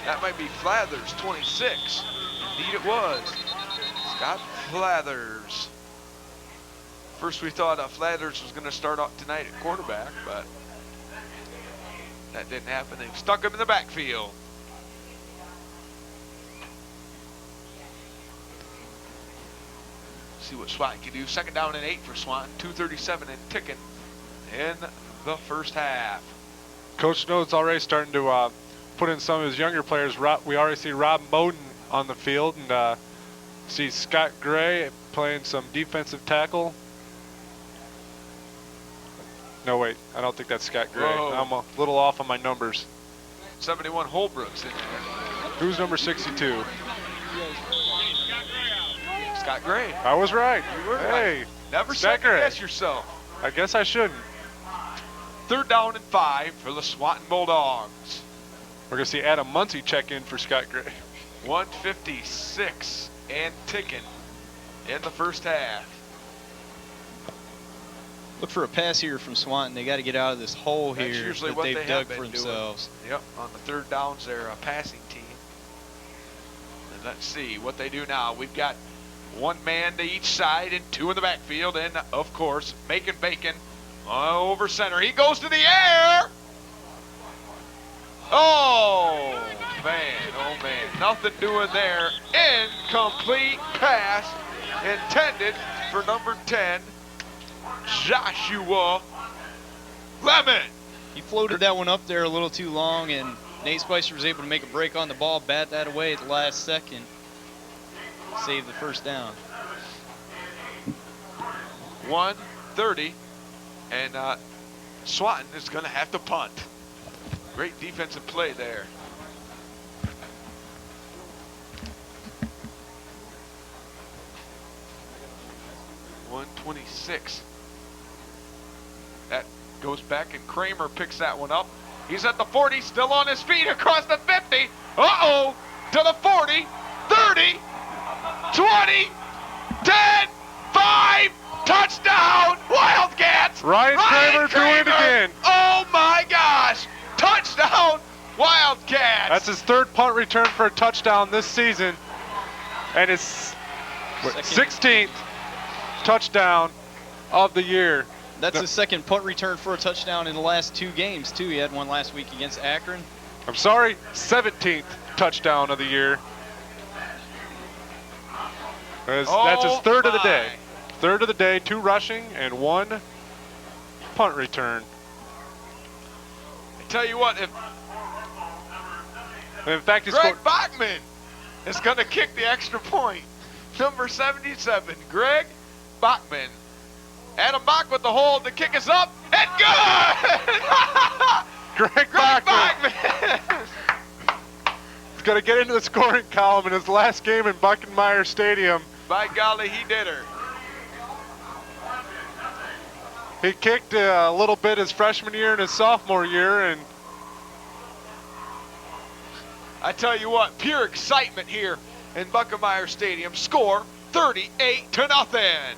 That might be Flathers, 26. Indeed it was. Scott Flathers. First we thought Flathers was going to start off tonight at quarterback, but that didn't happen. They stuck him in the backfield. See what Swanton can do. 2nd down and 8 for Swanton. 2:37 and ticking in the first half. Coach Snow's already starting to put in some of his younger players. We already see Rob Moden on the field, and see Scott Gray playing some defensive tackle. No, wait, I don't think that's Scott Gray. Whoa. I'm a little off on my numbers. 71 Holbrook's in there. Who's number 62? Scott Gray. I was right. You were Hey, right. Never Scott second Gray. guess yourself. I guess I shouldn't. 3rd down and 5 for the Swanton Bulldogs. We're going to see Adam Muncie check in for Scott Gray. 1:56 and ticking in the first half. Look for a pass here from Swanton. They got to get out of this hole That's here usually that what they've they dug have for been themselves. doing. Yep, on the 3rd downs, they're a passing team. And let's see what they do now. We've got 1 man to each side and 2 in the backfield, and of course, Macon Bacon over center. He goes to the air. Oh man, nothing doing there. Incomplete pass intended for number 10, Joshua Lemon. He floated that one up there a little too long, and Nate Spicer was able to make a break on the ball, bat that away at the last second, save the first down. 1:30, and Swanton is going to have to punt. Great defensive play there. .126. That goes back, and Kramer picks that one up. He's at the 40, still on his feet, across the 50. Uh-oh, to the 40, 30, 20, 10, 5, touchdown, Wildcats! Ryan Kramer threw it again. Oh my gosh, touchdown, Wildcats! That's his 3rd punt return for a touchdown this season, and his 16th touchdown of the year. That's his 2nd punt return for a touchdown in the last 2 games, too. He had one last week against Akron. I'm sorry, 17th touchdown of the year. That's his 3rd of the day. 3rd of the day, 2 rushing and 1 punt return. I tell you what, if And in fact, he Greg scored. Bachman is going to kick the extra point. Number 77, Greg Bachman. Adam Bach with the hold. The kick is up and good! Greg Bachman is going to get into the scoring column in his last game in Buckenmeyer Stadium. By golly, he did her. He kicked a little bit his freshman year and his sophomore year, and I tell you what, pure excitement here in Buckenmeyer Stadium. Score 38-0.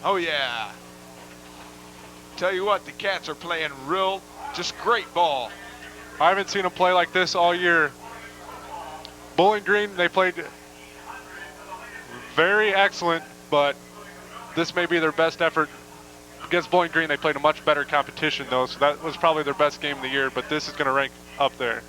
Oh yeah. Tell you what, the Cats are playing real, just great ball. I haven't seen him play like this all year. Bowling Green, they played very excellent, but this may be their best effort. Against Bowling Green, they played a much better competition, though, so that was probably their best game of the year, but this is going to rank up there.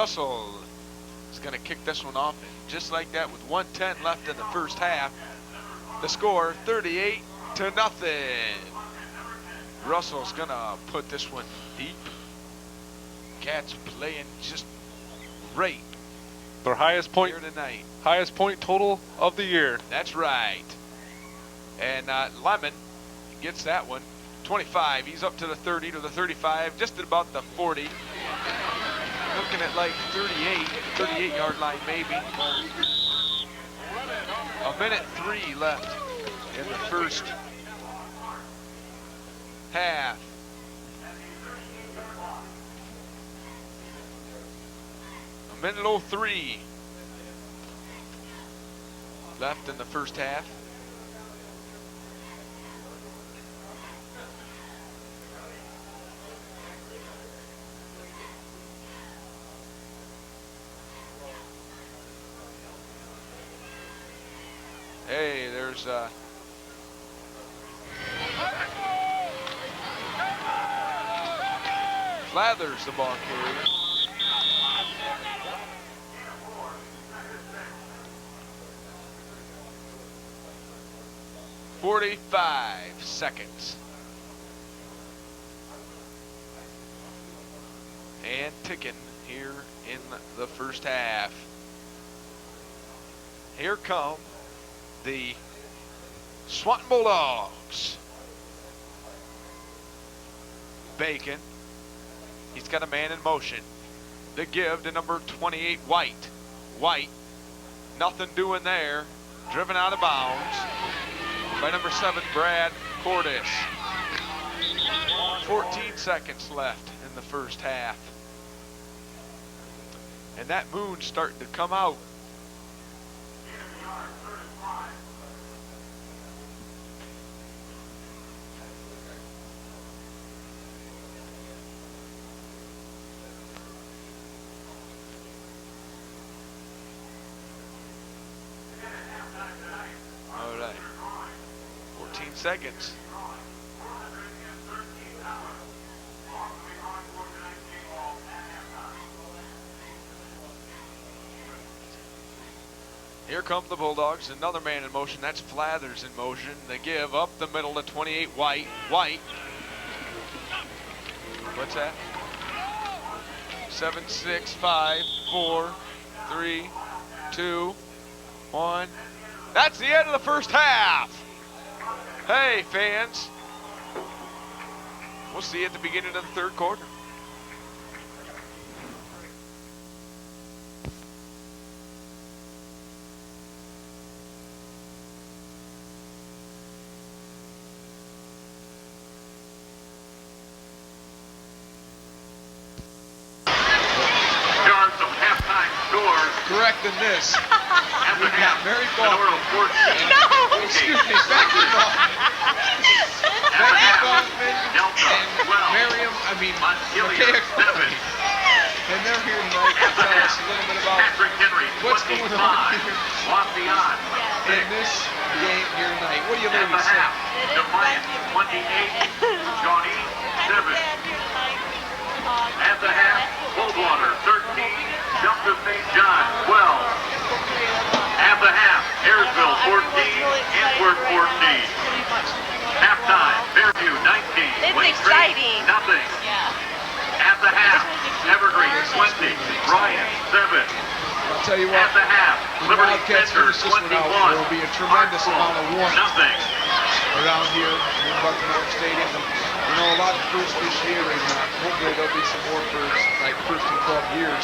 Russell is going to kick this one off. And just like that, with 1:10 left in the first half, the score 38-0. Russell's going to put this one deep. Cats playing just great. Their highest point here tonight. Highest point total of the year. That's right. And Lemon gets that one. 25. He's up to the 30, to the 35, just at about the 40. Looking at like 38-yard line maybe. A minute 3 left in the first half. A minute 03 left in the first half. Hey, there's Flathers, the ball carrier. "45 seconds. And ticking here in the first half. Here come the Swanton Bulldogs. Bacon. He's got a man in motion. The give to number 28, White. White, nothing doing there. Driven out of bounds by number 7, Brad Cordes. 14 seconds left in the first half. And that moon's starting to come out. All right, 14 seconds. Here come the Bulldogs, another man in motion. That's Flathers in motion. They give up the middle to 28, White. White. What's that? 7, 6, 5, 4, 3, 2, 1. That's the end of the first half. Hey, fans. We'll see you at the beginning of the third quarter. Correct in this. We've got Mary Faulkner. Excuse me, Becky Faulkner. Becky Faulkner and Miriam, Makaya Faulkner. And they're here tonight to tell us a little bit about what's going on here in this game here tonight. What do you ladies think? Defiant 28, Johnny 7. At the half, Coldwater 13, Jump to St. John 12. At the half, Ayersville 14, Antwerp 14. Halftime, Fairview 19, It's Wayne exciting. Street, nothing. Yeah. At the half, Evergreen 20, Bryan 7. I'll tell you what, At the half, the Liberty Wildcats Center finish this one 21, out, there will be a tremendous amount of warmth nothing. around here in Buckingham Stadium. And, a lot of firsts this year, and hopefully there'll be some more firsts, like first in 12 years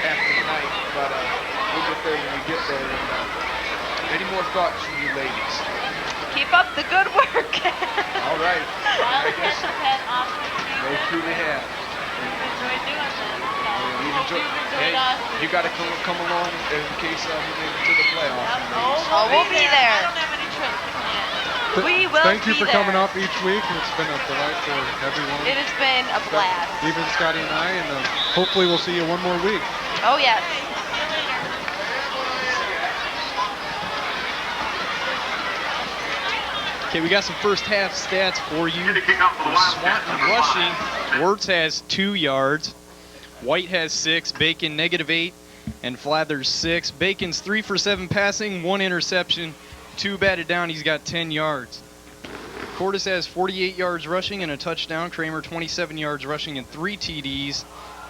after tonight. But we'll get there when we get there. And, any more thoughts from you ladies? Keep up the good work. All right. I guess Had awesome season. they truly have. We've enjoyed doing this. So We've hope enjoyed, you've hey, enjoyed us. you got to come along in case we make it to the playoffs. We'll be there. I don't have any trips planned. We will Thank you be for coming there. up each week. It's been a delight for everyone. It has been a blast. Even Scotty and I, and hopefully we'll see you one more week. Oh, yes. Okay, we got some first half stats for you. Kick off for the Wildcats, Swanton number rushing. 5. Wirtz has 2 yards. White has 6, Bacon -8, and Flathers 6. Bacon's 3 for 7 passing, 1 interception, 2 batted down. He's got 10 yards. Cordes has 48 yards rushing and a touchdown. Kramer 27 yards rushing and 3 TDs.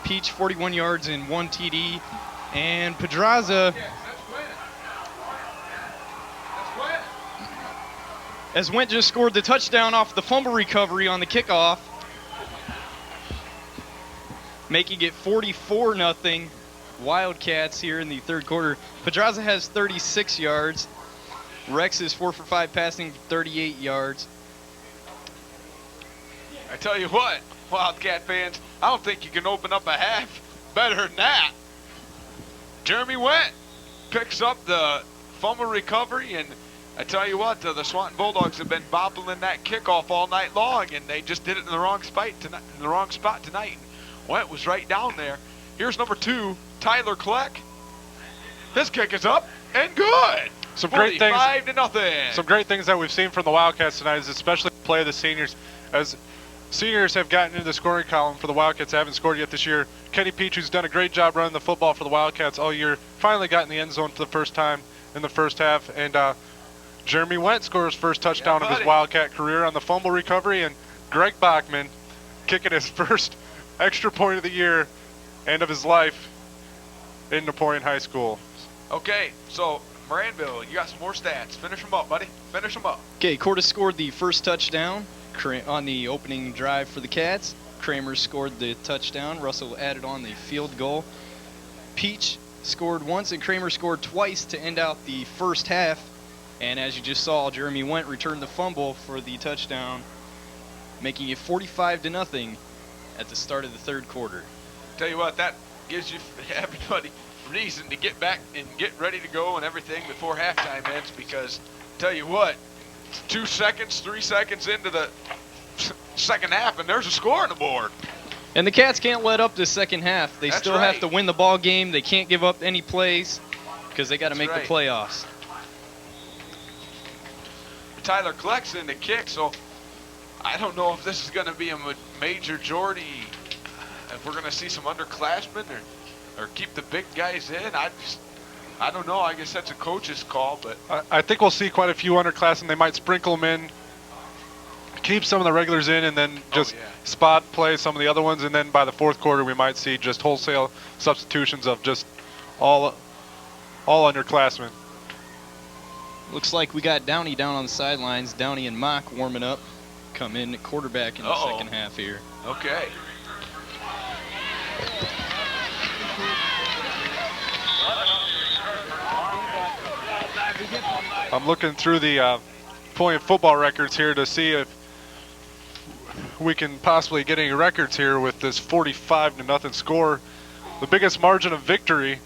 Peach 41 yards and 1 TD. And Pedraza, as Went just scored the touchdown off the fumble recovery on the kickoff, making it 44-0 Wildcats here in the third quarter. Pedraza has 36 yards. Rex is 4 for 5 passing, 38 yards. I tell you what, Wildcat fans, I don't think you can open up a half better than that. Jeremy Went picks up the fumble recovery, and I tell you what, the Swanton Bulldogs have been bobbling that kickoff all night long, and they just did it in the wrong spot tonight. Went was right down there. Here's number 2, Tyler Kleck. His kick is up and good. Some great things. 45-0. Some great things that we've seen from the Wildcats tonight is especially the play of the seniors. As seniors have gotten into the scoring column for the Wildcats, haven't scored yet this year. Kenny Peach, who's done a great job running the football for the Wildcats all year, finally got in the end zone for the first time in the first half. And Jeremy Went scores first touchdown of his Wildcat career on the fumble recovery. And Greg Bachman kicking his first extra point of the year and of his life in Napoleon High School. Okay, so Moranville, you got some more stats. Finish them up, buddy. Finish them up. Okay, Cordes scored the first touchdown on the opening drive for the Cats. Kramer scored the touchdown. Russell added on the field goal. Peach scored once and Kramer scored twice to end out the first half. And as you just saw, Jeremy Went returned the fumble for the touchdown, making it 45-0 at the start of the third quarter. Tell you what, that gives you everybody reason to get back and get ready to go and everything before halftime ends, because tell you what, 2 seconds, 3 seconds into the second half and there's a score on the board. And the Cats can't let up this second half. They still have to win the ball game. They can't give up any plays because they got to make the playoffs. Tyler Kleck's in the kick, so I don't know if this is going to be a major majority, if we're going to see some underclassmen or keep the big guys in. I don't know. I guess that's a coach's call, but I think we'll see quite a few underclassmen. They might sprinkle them in, keep some of the regulars in, and then just spot play some of the other ones. And then by the fourth quarter, we might see just wholesale substitutions of just all underclassmen. Looks like we got Downey down on the sidelines. Downey and Mock warming up, come in at quarterback in the second half here. Okay. I'm looking through the Napoleon football records here to see if we can possibly get any records here with this 45-0 score. The biggest margin of victory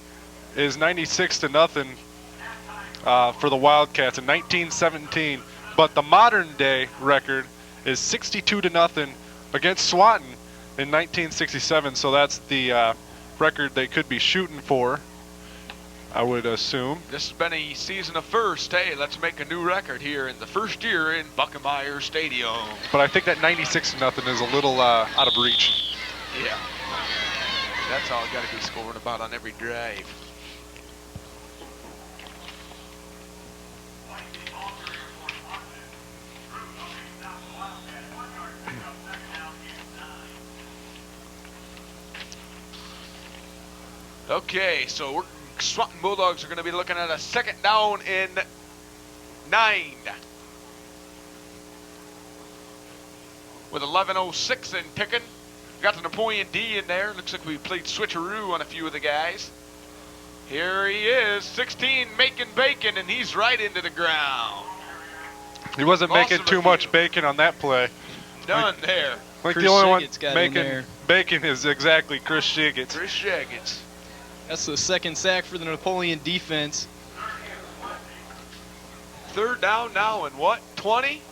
is 96-0 for the Wildcats in 1917, but the modern day record is 62-0 against Swanton in 1967. So that's the record they could be shooting for, I would assume. This has been a season of first. Hey, let's make a new record here in the first year in Buckemeyer Stadium. But I think that 96-0 is a little out of reach. Yeah. That's all got to be scoring about on every drive. Okay, so Swanton Bulldogs are going to be looking at a second down in 9. With 11:06 in ticking. Got the Napoleon D in there. Looks like we played switcheroo on a few of the guys. Here he is, 16, making bacon, and he's right into the ground. He wasn't making too much bacon on that play. Done there. I think the only one making bacon is exactly Chris Shiggets. Chris Shiggets. That's the second sack for the Napoleon defense. Third down now and what, 20?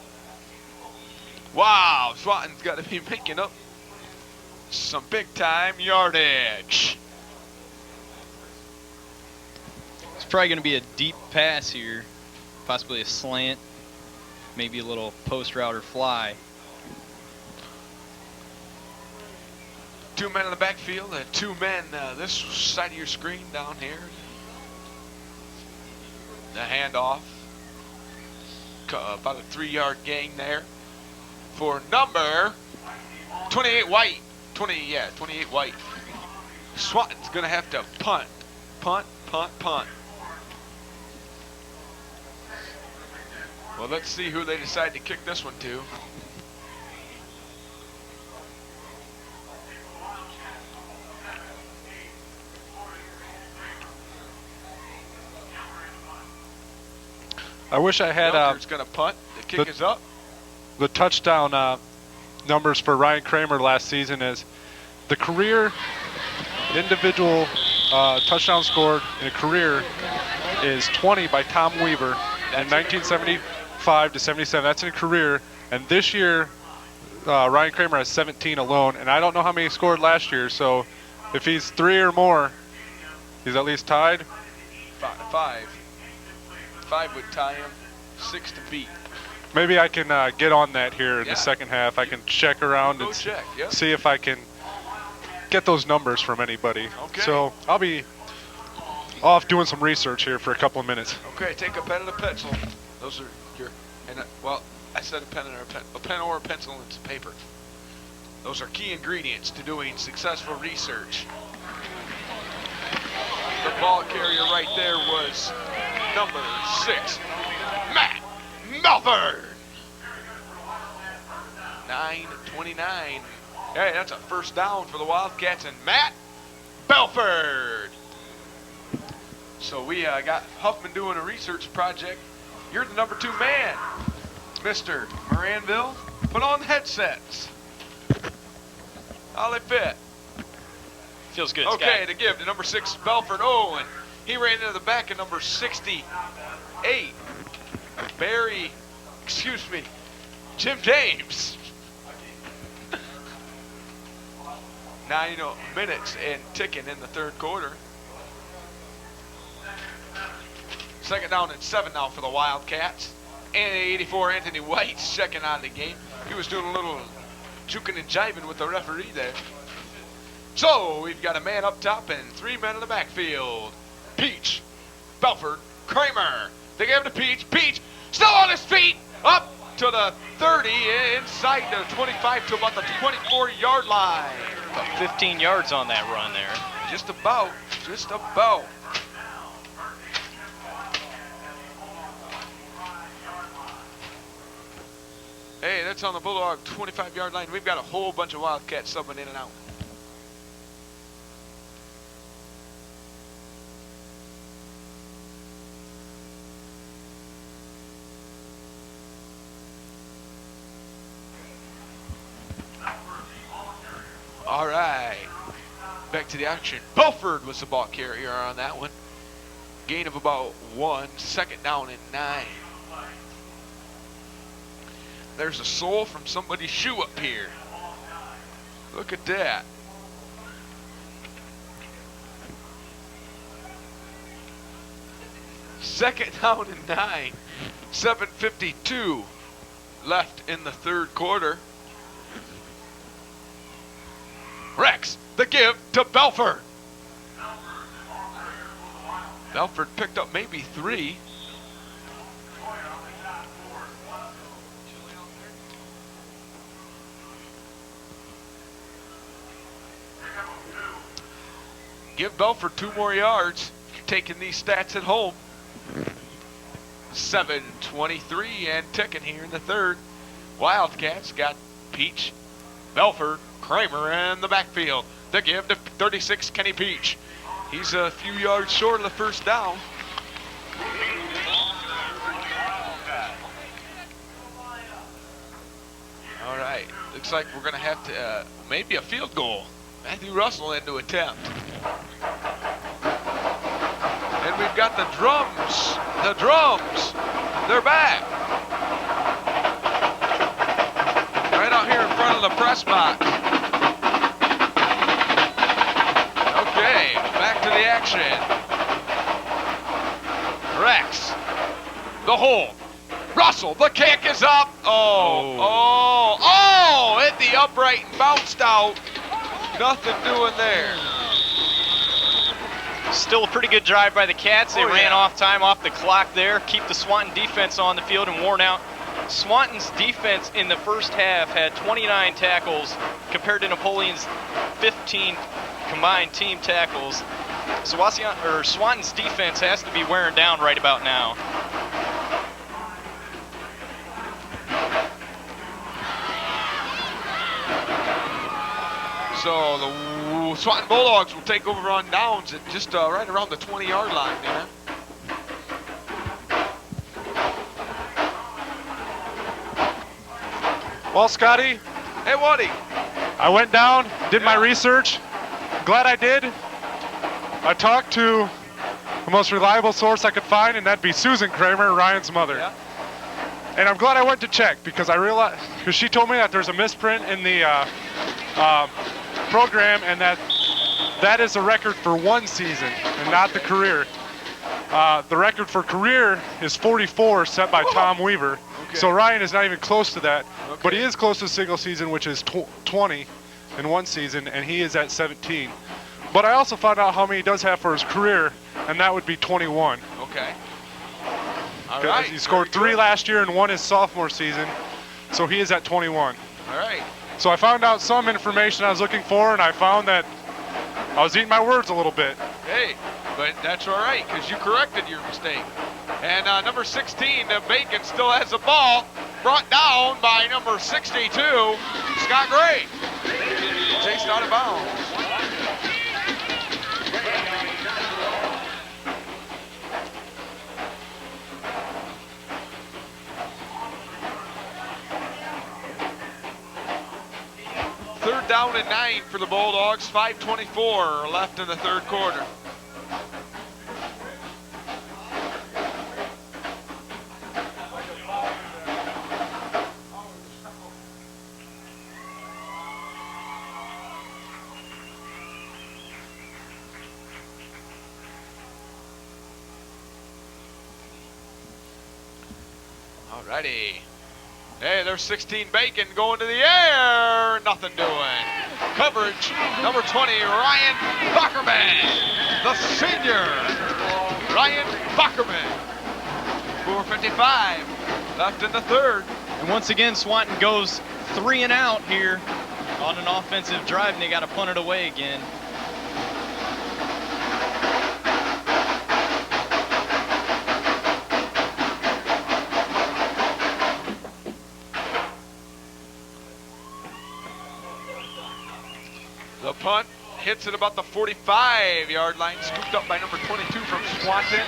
Wow, Swanton's got to be making up some big-time yardage. It's probably going to be a deep pass here, possibly a slant, maybe a little post route or fly. 2 men in the backfield and 2 men this side of your screen down here. The handoff. About a 3-yard gain there for number 28 White. 28 White. Swanton's going to have to punt. Punt. Well, let's see who they decide to kick this one to. I wish I had Belker's going to punt. The kick is up. the touchdown numbers for Ryan Kramer last season. Is the career individual touchdown scored in a career is 20 by Tom Weaver in 1975 to 77. That's in a career. And this year, Ryan Kramer has 17 alone. And I don't know how many he scored last year. So if he's 3 or more, he's at least tied. 5 would tie him. 6 to beat. Maybe I can get on that here in the second half. I can check around and see if I can get those numbers from anybody. Okay. So I'll be off doing some research here for a couple of minutes. Okay, take a pen and a pencil. Those are your, well, I said a pen or a pencil and some paper. Those are key ingredients to doing successful research. The ball carrier right there was number 6, Matt Melford. 9:29. Hey, that's a first down for the Wildcats and Matt Belford. So we got Huffman doing a research project. You're the number 2 man, Mr. Moranville. Put on the headsets. How they fit? Feels good. Okay, to give to number 6, Belford. Oh, and he ran into the back of number 68, Jim James. 9 minutes and ticking in the third quarter. Second down and 7 now for the Wildcats. And 84 Anthony White's checking out of the game. He was doing a little juking and jiving with the referee there. So we've got a man up top and 3 men in the backfield. Peach, Belford, Kramer. They gave it to Peach. Peach still on his feet. Up to the 30, inside the 25 to about the 24-yard line. About 15 yards on that run there. Just about. Hey, that's on the Bulldog 25-yard line. We've got a whole bunch of Wildcats subbing in and out. All right, back to the action. Belford was the ball carrier on that one. Gain of about 1, second down and 9. There's a sole from somebody's shoe up here. Look at that. Second down and 9. 7:52 left in the third quarter. Rex, the give to Belford. Belford picked up maybe 3. Give Belford 2 more yards. Taking these stats at home. 7:23 and ticking here in the third. Wildcats got Peach, Belford, Kramer in the backfield. The give to 36, Kenny Peach. He's a few yards short of the first down. All right, looks like we're gonna have to, maybe a field goal. Matthew Russell in to attempt. And we've got the drums. The drums, they're back. Right out here in front of the press box. Okay, back to the action. Rex, the hole. Russell, the kick is up. Oh, hit the upright and bounced out. Nothing doing there. Still a pretty good drive by the Cats. They ran off time off the clock there, keep the Swanton defense on the field and worn out. Swanton's defense in the first half had 29 tackles compared to Napoleon's 15 combined team tackles. So Swanton's defense has to be wearing down right about now. So the Swanton Bulldogs will take over on downs at just right around the 20-yard line there. Well, Scotty, Hey, Woody. I went down, did my research. Glad I did. I talked to the most reliable source I could find, and that'd be Susan Kramer, Ryan's mother. Yeah. And I'm glad I went to check because I realized, because she told me that there's a misprint in the program, and that is a record for one season and not the career. The record for career is 44, set by Tom Weaver. Okay. So Ryan is not even close to that, Okay. but he is close to single season, which is 20 in one season, and he is at 17. But I also found out how many he does have for his career, and that would be 21. Okay. All right. He scored Very 3 good. last year and 1 his sophomore season, so he is at 21. All right. So I found out some information I was looking for, and I found that I was eating my words a little bit. Hey, but that's all right because you corrected your mistake. And number 16, Bacon still has the ball, brought down by number 62, Scott Gray. Chased out of bounds. Third down and 9 for the Bulldogs. 5:24 left in the third quarter. Alrighty. Hey, there's 16 Bacon going to the air. Nothing doing. Coverage, number 20, Ryan Bockerman, the senior. Ryan Bockerman. 4:55 left in the third. And once again, Swanton goes 3 and out here on an offensive drive, and they got to punt it away again. The punt hits at about the 45-yard line, scooped up by number 22 from Swanton.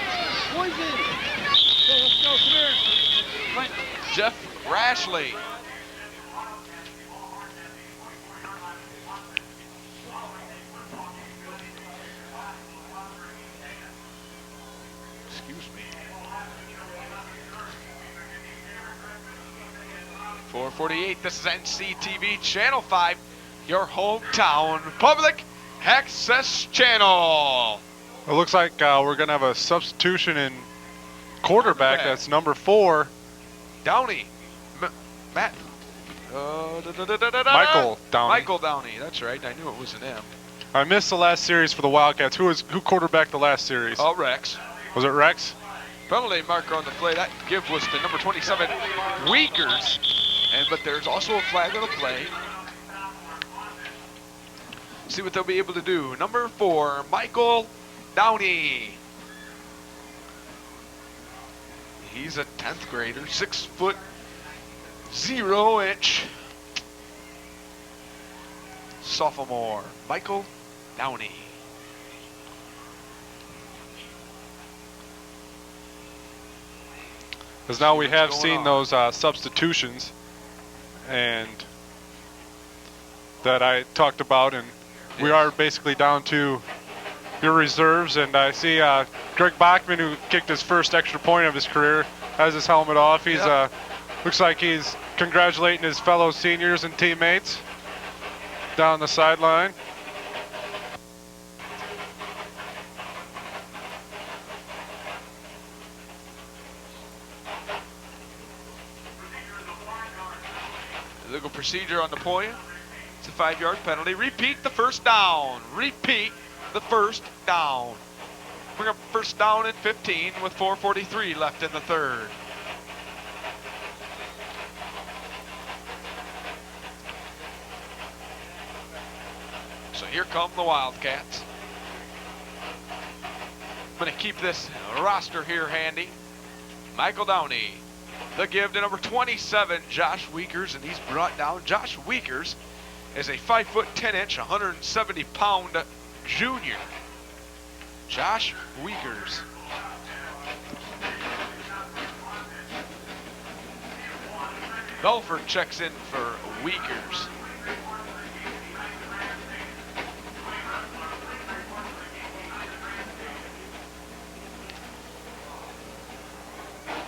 Jeff Rashley. Excuse me. 4:48. This is NCTV Channel 5. Your hometown public access channel. It looks like we're going to have a substitution in quarterback. That's number 4. Downey. Matt. Michael Downey. Michael Downey. That's right. I knew it was an M. I missed the last series for the Wildcats. Who quarterbacked the last series? Rex. Was it Rex? Penalty marker on the play. That give was to number 27, Weekers. But there's also a flag on the play. See what they'll be able to do. Number 4, Michael Downey. He's a 10th grader, 6'0" sophomore, Michael Downey. Because now we have What's seen going those substitutions, and that I talked about, and we are basically down to your reserves. And I see Greg Bachman, who kicked his first extra point of his career, has his helmet off. He's looks like he's congratulating his fellow seniors and teammates down the sideline. Legal procedure on Napoleon. It's a 5-yard penalty. Repeat the first down. Repeat the first down. Bring up first down and 15 with 4:43 left in the third. So here come the Wildcats. I'm going to keep this roster here handy. Michael Downey. The give to number 27, Josh Weekers, and he's brought down. Josh Weekers is a 5'10", 170-pound junior. Josh Weekers. Belford checks in for Weekers.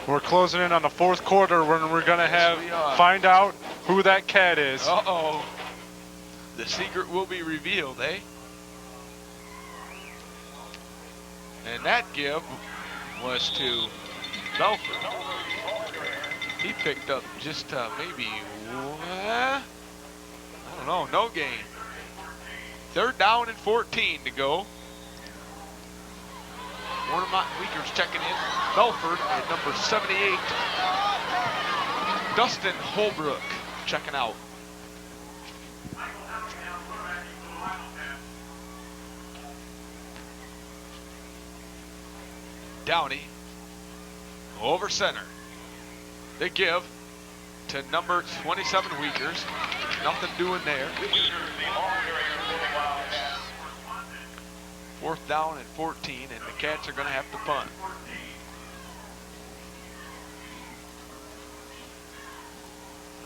We're closing in on the fourth quarter when we're going to find out who that cat is. Uh-oh. The secret will be revealed, eh? And that give was to Belford. He picked up just maybe, I don't know, no gain. Third down and 14 to go. Warner Weekers checking in. Belford at number 78. Dustin Holbrook checking out. Downey over center. They give to number 27 Weekers. Nothing doing there. Fourth down and 14, and the Cats are going to have to punt.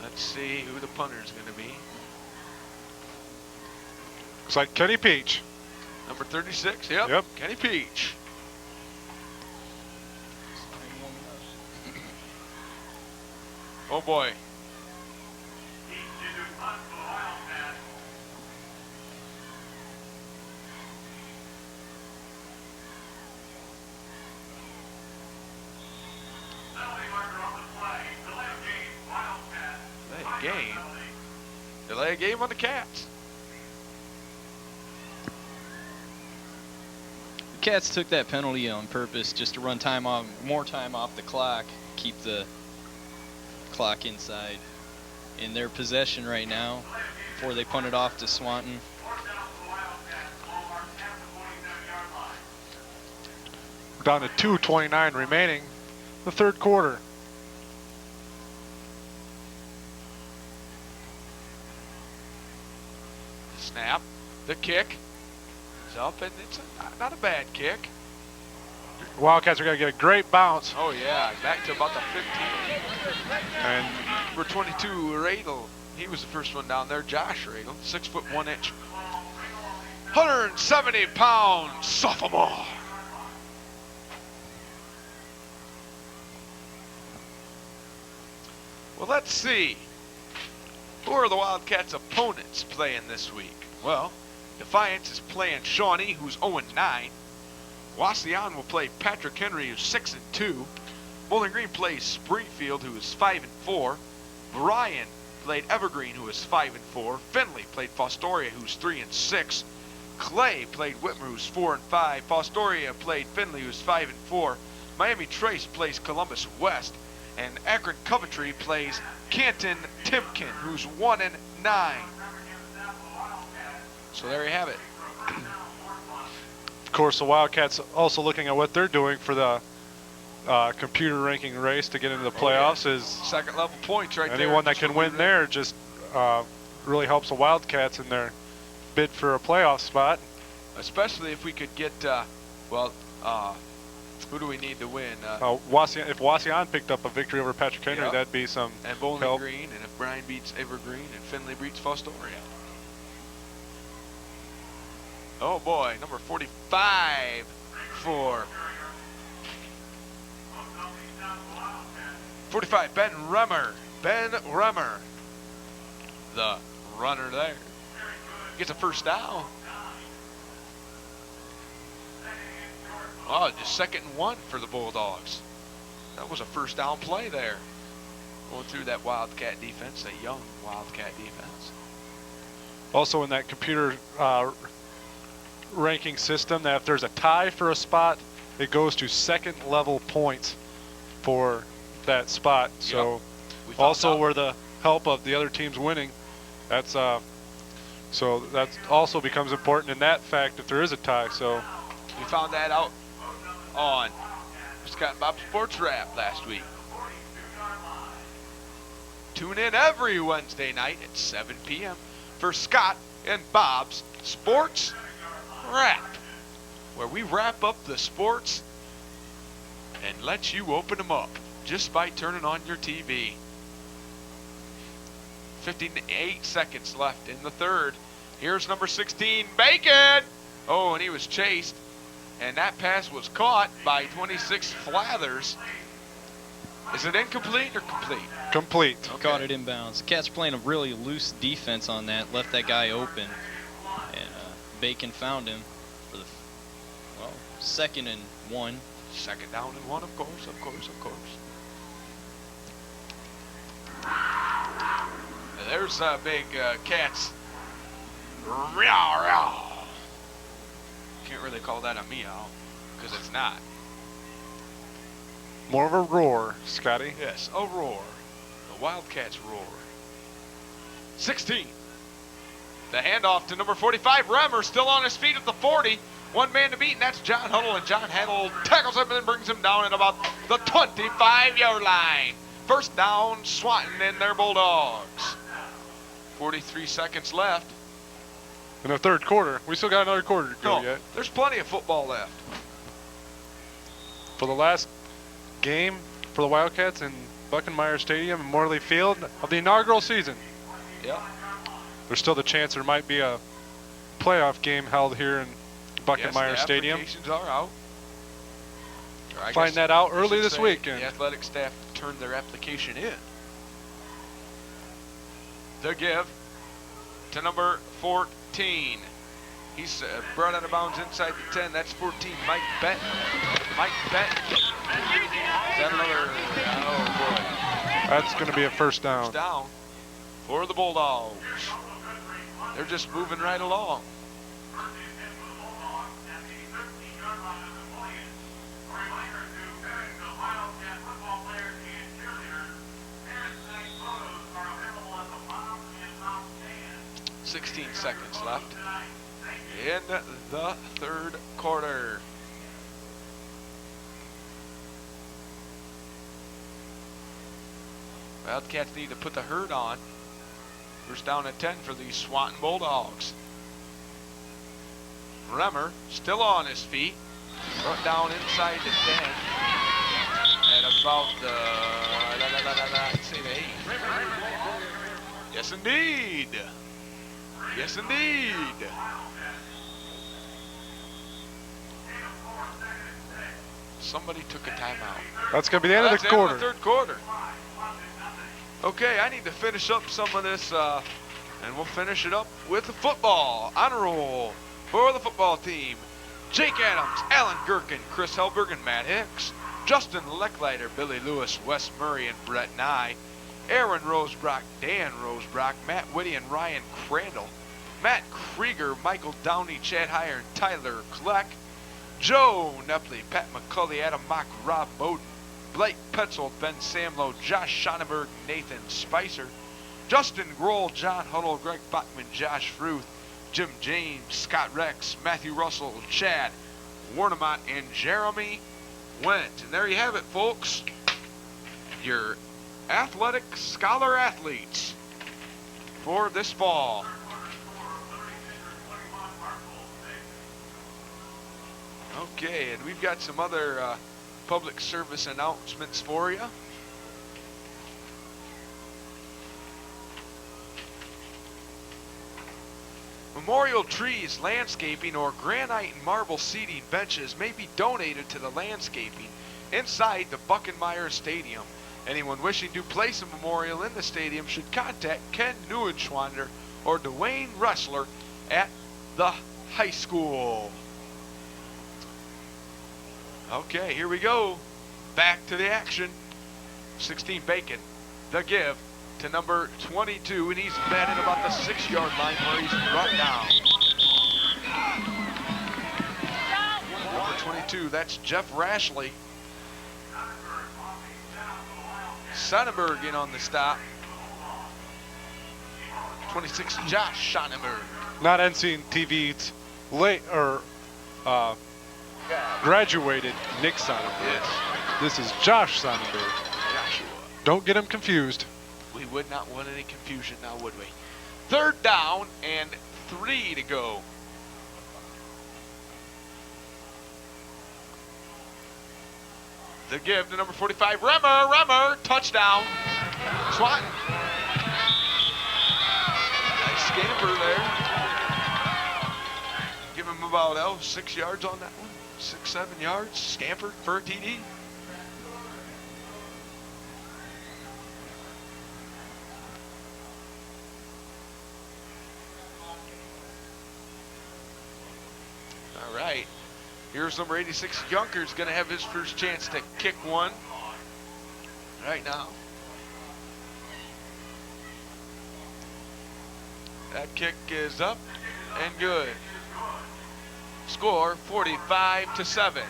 Let's see who the punter is going to be. Looks like Kenny Peach. Number 36, yep. Kenny Peach. Oh boy. Delay a game on the Cats. The Cats took that penalty on purpose just to run time off, more time off the clock, keep the clock inside in their possession right now before they punt it off to Swanton. We're down to 2:29 remaining, the third quarter. Snap. The kick is up, and it's not a bad kick. Wildcats are going to get a great bounce. Oh, yeah. Back to about the 15. And for 22, Radel. He was the first one down there. Josh Radel, 6 foot 1 inch. 170-pound sophomore. Well, let's see. Who are the Wildcats' opponents playing this week? Well, Defiance is playing Shawnee, who's 0-9. Wauseon will play Patrick Henry, who's 6-2. Bowling Green plays Springfield, who is 5-4. Bryan played Evergreen, who is 5-4. Findlay played Fostoria, who's 3-6. Clay played Whitmer, who's 4-5. Fostoria played Findlay, who's 5-4. Miami Trace plays Columbus West. And Akron Coventry plays Canton Timken, who's 1-9. So there you have it. of course, the Wildcats also looking at what they're doing for the computer ranking race to get into the playoffs. Is second level points right there. Anyone that can win there just really helps the Wildcats in their bid for a playoff spot. Especially if we could get, who do we need to win? If Wauseon picked up a victory over Patrick Henry, Yep. that'd be some And Bowling help. Green, and if Bryan beats Evergreen, and Findlay beats Fostoria. Oh boy, number 45 for 45, Ben Remmer. Ben Remmer, the runner there, gets a first down. Oh, just 2nd and 1 for the Bulldogs. That was a first down play there. Going through that Wildcat defense, that young Wildcat defense. also in that computer ranking system that if there's a tie for a spot, it goes to second level points for that spot. So We found also out. where the help of the other teams winning, that's so that also becomes important in that fact if there is a tie. So We found that out on Scott and Bob Sports Wrap last week. Tune in every Wednesday night at 7 p.m. for Scott and Bob's Sports Wrap, where we wrap up the sports and let you open them up just by turning on your TV. 58 seconds left in the third. Here's number 16, Bacon. Oh, and he was chased. And that pass was caught by 26 Flathers. Is it incomplete or complete? complete. Caught it inbounds. The Cats playing a really loose defense on that. Left that guy open. And Bacon found him for the, well, 2nd and 1. Second down and 1, of course. And there's big Cats. Meow, meow. Can't really call that a meow, because it's not. More of a roar, Scotty. Yes, a roar. The Wildcats roar. 16. The handoff to number 45, Remmer, still on his feet at the 40. One man to beat, and that's John Huddle, and John Huddle tackles him and brings him down at about the 25-yard line. First down, Swanton and their Bulldogs. 43 seconds left. In the third quarter, we still got another quarter to go No, yet. there's plenty of football left. For the last game for the Wildcats in Buckenmeyer Stadium and Morley Field of the inaugural season. Yep. There's still the chance there might be a playoff game held here in Buckenmeyer Yes, the Stadium. applications are out. Or I Find guess that out I early should this say weekend. The athletic staff turned their application in. The give to number 14. He's brought out of bounds inside the 10. That's 14. Mike Benton. Mike Benton. Is that another? Oh That's going to be a first boy. down. First down for the Bulldogs. They're just moving right along. .16 seconds left in the third quarter. Wildcats need to put the herd on. First down at 10 for the Swanton Bulldogs. Remmer still on his feet. Brought down inside the 10. At about the, I'd say the 8. Yes, indeed. Yes, indeed. Somebody took a timeout. That's going to be the end of That's the the end quarter. of the third quarter. Okay, I need to finish up some of this, and we'll finish it up with the football. Honor roll for the football team. Jake Adams, Alan Gherkin, Chris Helberg, and Matt Hicks. Justin Leckleiter, Billy Lewis, Wes Murray, and Brett Nye. Aaron Rosebrock, Dan Rosebrock, Matt Whitty, and Ryan Crandall. Matt Krieger, Michael Downey, Chad Heyer, and Tyler Kleck. Joe Nepley, Pat McCulley, Adam Mock, Rob Bowden, Blake Petzold, Ben Samlow, Josh Schonenberg, Nathan Spicer, Justin Grohl, John Huddle, Greg Bachman, Josh Fruth, Jim James, Scott Rex, Matthew Russell, Chad Warnemont, and Jeremy Went. And there you have it, folks. Your athletic scholar athletes for this fall. Okay, and we've got some other public service announcements for you. Memorial trees, landscaping, or granite and marble seating benches may be donated to the landscaping inside the Buckenmeyer Stadium. Anyone wishing to place a memorial in the stadium should contact Ken Neuenschwander or Dwayne Ressler at the high school. Okay, here we go. Back to the action. 16 Bacon. The give to number 22, and he's batting about the 6-yard line where he's brought down. Number 22, that's Jeff Rashley. Sonnenberg in on the stop. 26, Josh Sonnenberg. Not NCTV's late or graduated Nick Sonnenberg. Yes. This is Josh Sonnenberg. Joshua. Don't get him confused. We would not want any confusion now, would we? 3rd down and 3 to go. The give to number 45, Remmer, touchdown. Swanton. Nice scamper there. Give him about 6 yards on that one. 6, 7 yards. Scampered for a TD. All right. Here's number 86, Junker's going to have his first chance to kick one right now. That kick is up and good. Score 45-7.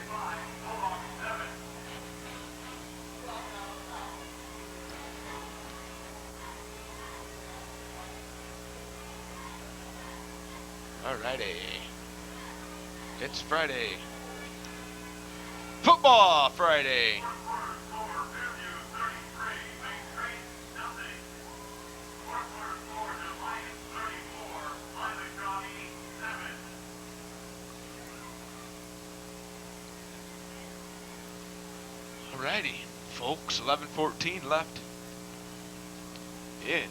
All righty. It's Friday. Football Friday. Alrighty, folks, 11:14 left in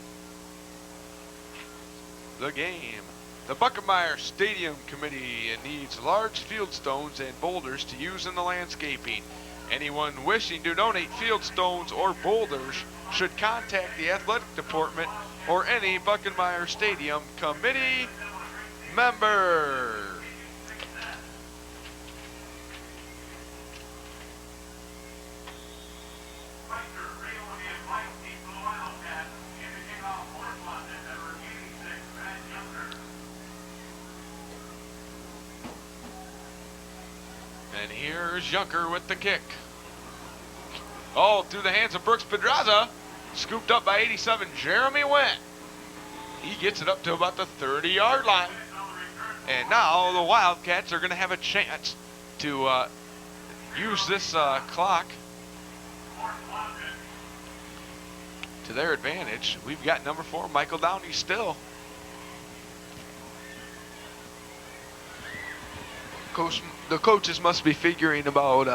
the game. The Buckemeyer Stadium Committee needs large field stones and boulders to use in the landscaping. Anyone wishing to donate field stones or boulders should contact the athletic department or any Buckemeyer Stadium Committee member. And here's Junker with the kick. Oh, through the hands of Brooks Pedraza. Scooped up by 87, Jeremy Went. He gets it up to about the 30-yard line. And now the Wildcats are going to have a chance to use this clock to their advantage. We've got number 4, Michael Downey still. Coach, the coaches must be figuring about,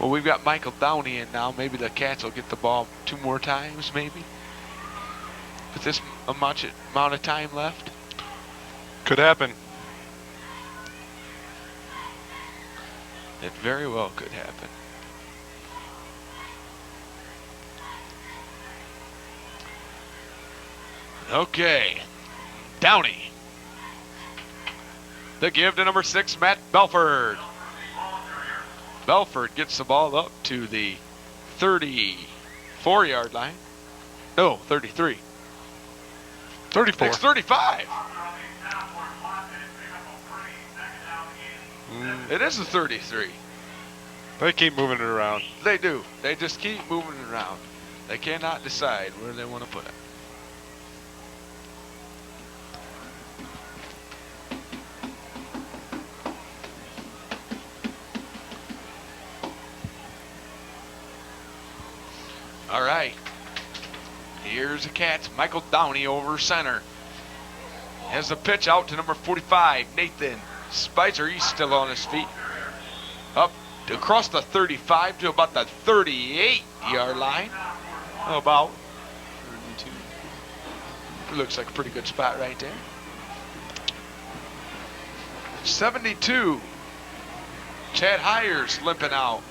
well, we've got Michael Downey in now. Maybe the Cats will get the ball 2 more times, maybe. With this amount of time left. Could happen. It very well could happen. Okay. Downey. The give to number 6, Matt Belford. Belford gets the ball up to the 34-yard line. No, 33. 34. It's 35. It is a 33. They keep moving it around. They do. They just keep moving it around. They cannot decide where they want to put it. All right. Here's the Cats. Michael Downey over center. Has the pitch out to number 45, Nathan Spicer. He's still on his feet. Up to across the 35 to about the 38-yard line. About 32. Looks like a pretty good spot right there. 72. Chad Hires limping out.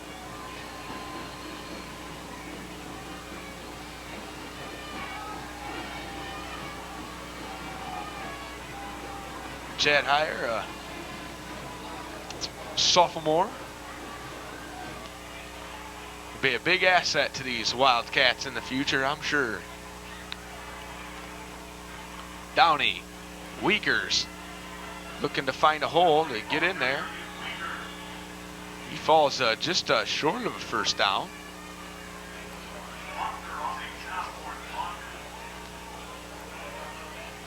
Chad Hire, sophomore. Be a big asset to these Wildcats in the future, I'm sure. Downey, Weakers, looking to find a hole to get in there. He falls just short of a first down.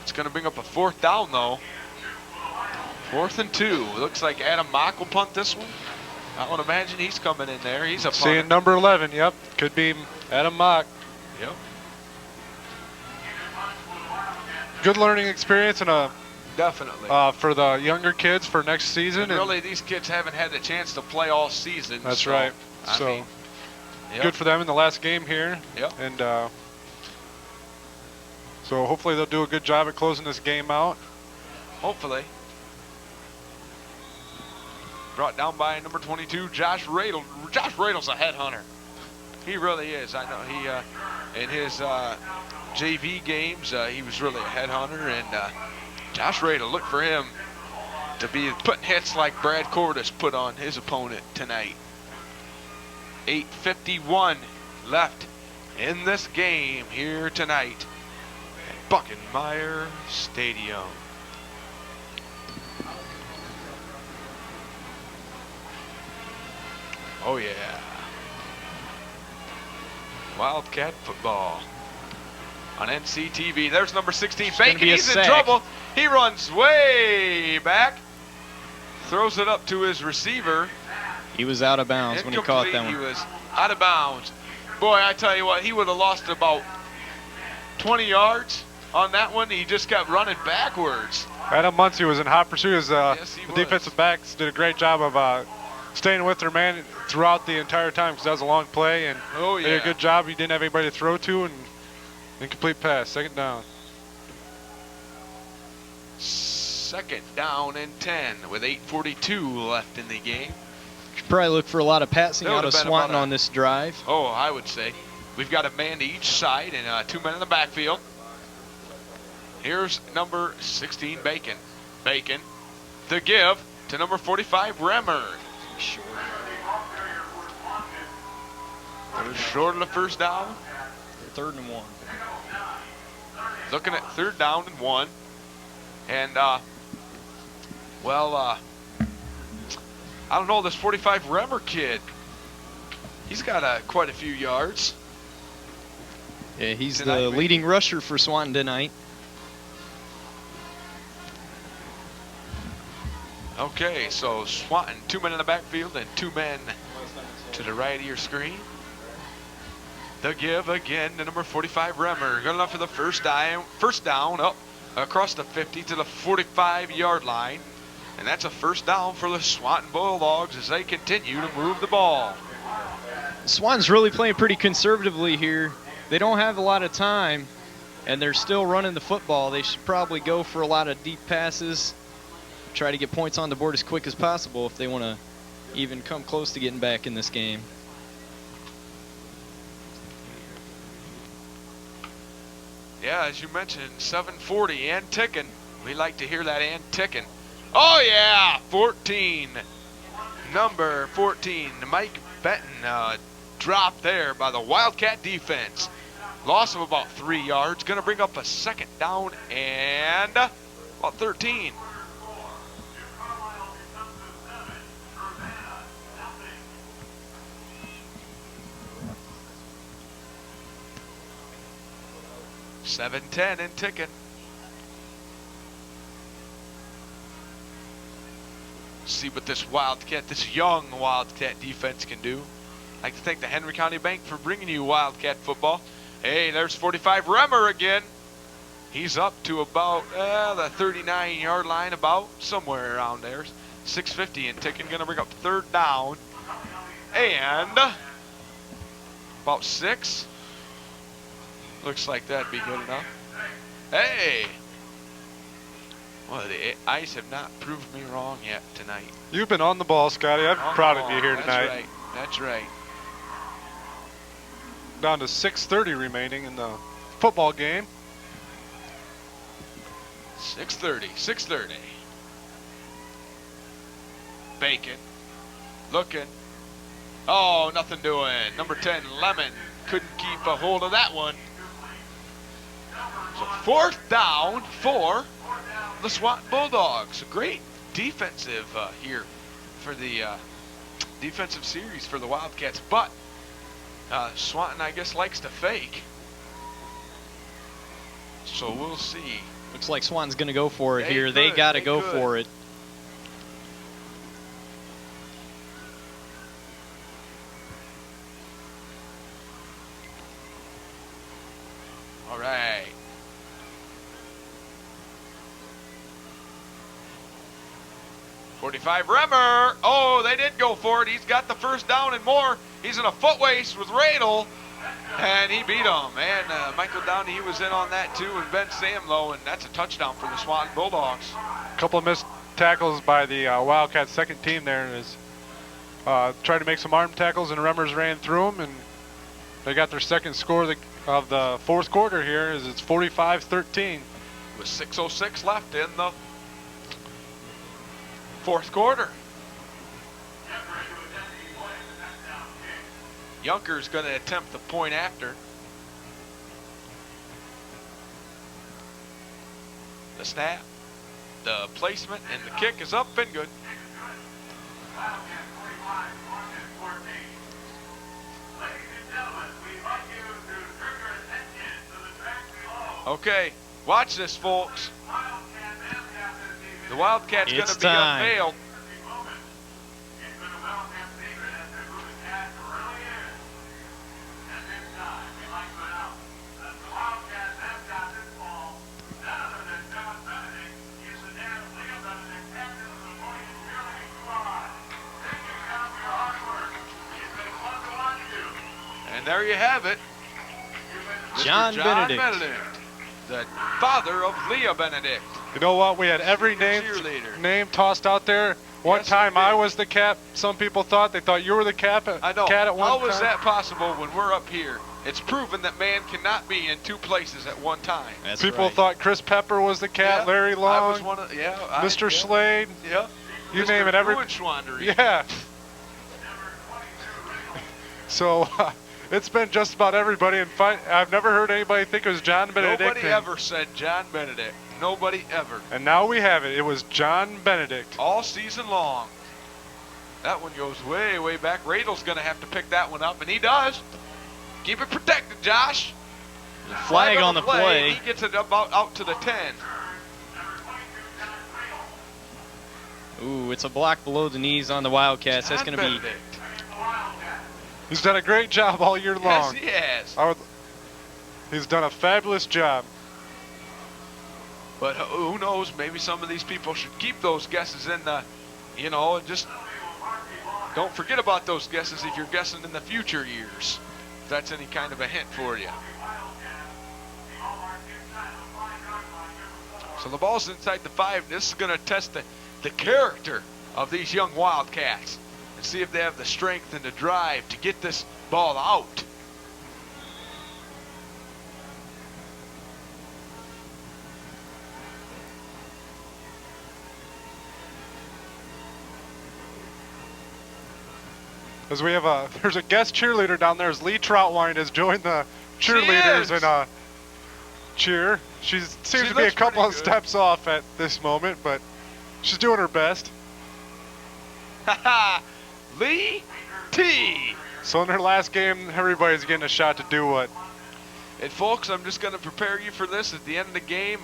It's going to bring up a 4th down, though. 4th and 2. Looks like Adam Mock will punt this one. I would imagine he's coming in there. He's a punter. Seeing number 11, yep. Could be Adam Mock. Yep. Good learning experience and a Definitely. for the younger kids for next season. And really, these kids haven't had the chance to play all season. That's so, right. I So mean, yep. good for them in the last game here. Yep. And so hopefully they'll do a good job at closing this game out. Hopefully. Brought down by number 22, Josh Radel. Josh Radel's a headhunter. He really is. I know he, in his JV games, he was really a headhunter. And Josh Radel, look for him to be putting hits like Brad Cordes put on his opponent tonight. 8:51 left in this game here tonight at Buckenmeyer Stadium. Oh yeah. Wildcat football on NCTV. There's number 16, Bacon. be a He's in sack. trouble. He runs way back. Throws it up to his receiver. He was out of bounds when he caught that Incomplete. one. He was out of bounds. Boy, I tell you what, he would have lost about 20 yards on that one. He just kept running backwards. Adam Muncie was in hot pursuit. His Yes, he the was. defensive backs did a great job of staying with their man throughout the entire time because that was a long play. And Oh, they did yeah. a good job. He didn't have anybody to throw to, and incomplete pass. 2nd down. 2nd down and 10 with 8:42 left in the game. Should probably look for a lot of passing That out would've of been Swanton about a- on this drive. Oh, I would say. We've got a man to each side and 2 men in the backfield. Here's number 16, Bacon. Bacon, the give to number 45, Remmer. Short of the first down. 3rd and 1. Looking at 3rd down and 1. And, I don't know, this 45 Remmer kid, he's got quite a few yards. Yeah, he's Tonight, the maybe. leading rusher for Swanton tonight. Okay, so Swanton, 2 men in the backfield and 2 men to the right of your screen. The give again to number 45, Remmer. Good enough for the first down up across the 50 to the 45-yard line. And that's a first down for the Swanton Bulldogs as they continue to move the ball. Swanton's really playing pretty conservatively here. They don't have a lot of time, and they're still running the football. They should probably go for a lot of deep passes, try to get points on the board as quick as possible if they want to even come close to getting back in this game. Yeah, as you mentioned, 7:40 and ticking. We like to hear that and ticking. Oh, yeah, 14. Number 14, Mike Benton, dropped there by the Wildcat defense. Loss of about 3 yards. Going to bring up a 2nd down and about 13. $7:10 and ticking. See what this young Wildcat defense can do. I'd like to thank the Henry County Bank for bringing you Wildcat football. Hey, there's 45 Remmer again. He's up to about the 39-yard line, about somewhere around there. 6:50 and ticking. Going to bring up 3rd down and about 6. Looks like that'd be good enough. Hey! Well, the ice have not proved me wrong yet tonight. You've been on the ball, Scotty. I'm proud of you here tonight. That's right. That's right. Down to 6:30 remaining in the football game. 6:30. Bacon. Looking. Oh, nothing doing. Number 10, Lemon. Couldn't keep a hold of that one. So 4th down for the Swanton Bulldogs. A great defensive here for the defensive series for the Wildcats, but Swanton, I guess, likes to fake. So we'll see. Looks like Swanton's going to go for it They here. could, They got to they go could. for it. All right. .45 Remmer. Oh, they did go for it. He's got the first down and more. He's in a foot race with Radel, and he beat him. And Michael Downey, he was in on that too, and Ben Samlow, and that's a touchdown for the Swanton Bulldogs. A couple of missed tackles by the Wildcats second team there, and tried to make some arm tackles, and Remmers ran through them, and they got their second score of the fourth quarter here. As it's 45-13. With 6:06 left in the fourth quarter. Junker's going to attempt the point after. The snap, the placement, and the kick is up and good. Okay, watch this, folks. The Wildcats going It's to be time. unveiled. And there you have it. Mr. John Benedict. The father of Leah Benedict. You know what? We had every name tossed out there. One Yes, time we did. I was the cap. Some people thought you were the cat I know. at one How time. is that possible when we're up here? It's proven that man cannot be in two places at one time. That's People right. thought Chris Pepper was the cat, Yeah, Larry I Long, was one of, Mr. Slade. Yeah. You Mr. name it. Gruenschwandery. Yeah. So it's been just about everybody. And I've never heard anybody think it was John Benedict. Nobody ever said John Benedict. Nobody ever. And now we have it. It was John Benedict. All season long. That one goes way, way back. Radel's going to have to pick that one up, and he does. Keep it protected, Josh. Flag on the play. He gets it about out to the 10. Ooh, it's a block below the knees on the Wildcats. That's John going to be. Benedict. He's done a great job all year long. Yes, he has. He's done a fabulous job. But who knows? Maybe some of these people should keep those guesses in the, just don't forget about those guesses if you're guessing in the future years. If that's any kind of a hint for you. So the ball's inside the 5. This is going to test the character of these young Wildcats and see if they have the strength and the drive to get this ball out. As we have there's a guest cheerleader down there as Lee Troutwine has joined the cheerleaders in a cheer. She seems to be a looks couple of pretty good. steps off at this moment, but she's doing her best. Lee T. So in her last game, everybody's getting a shot to do what? And folks, I'm just going to prepare you for this. At the end of the game,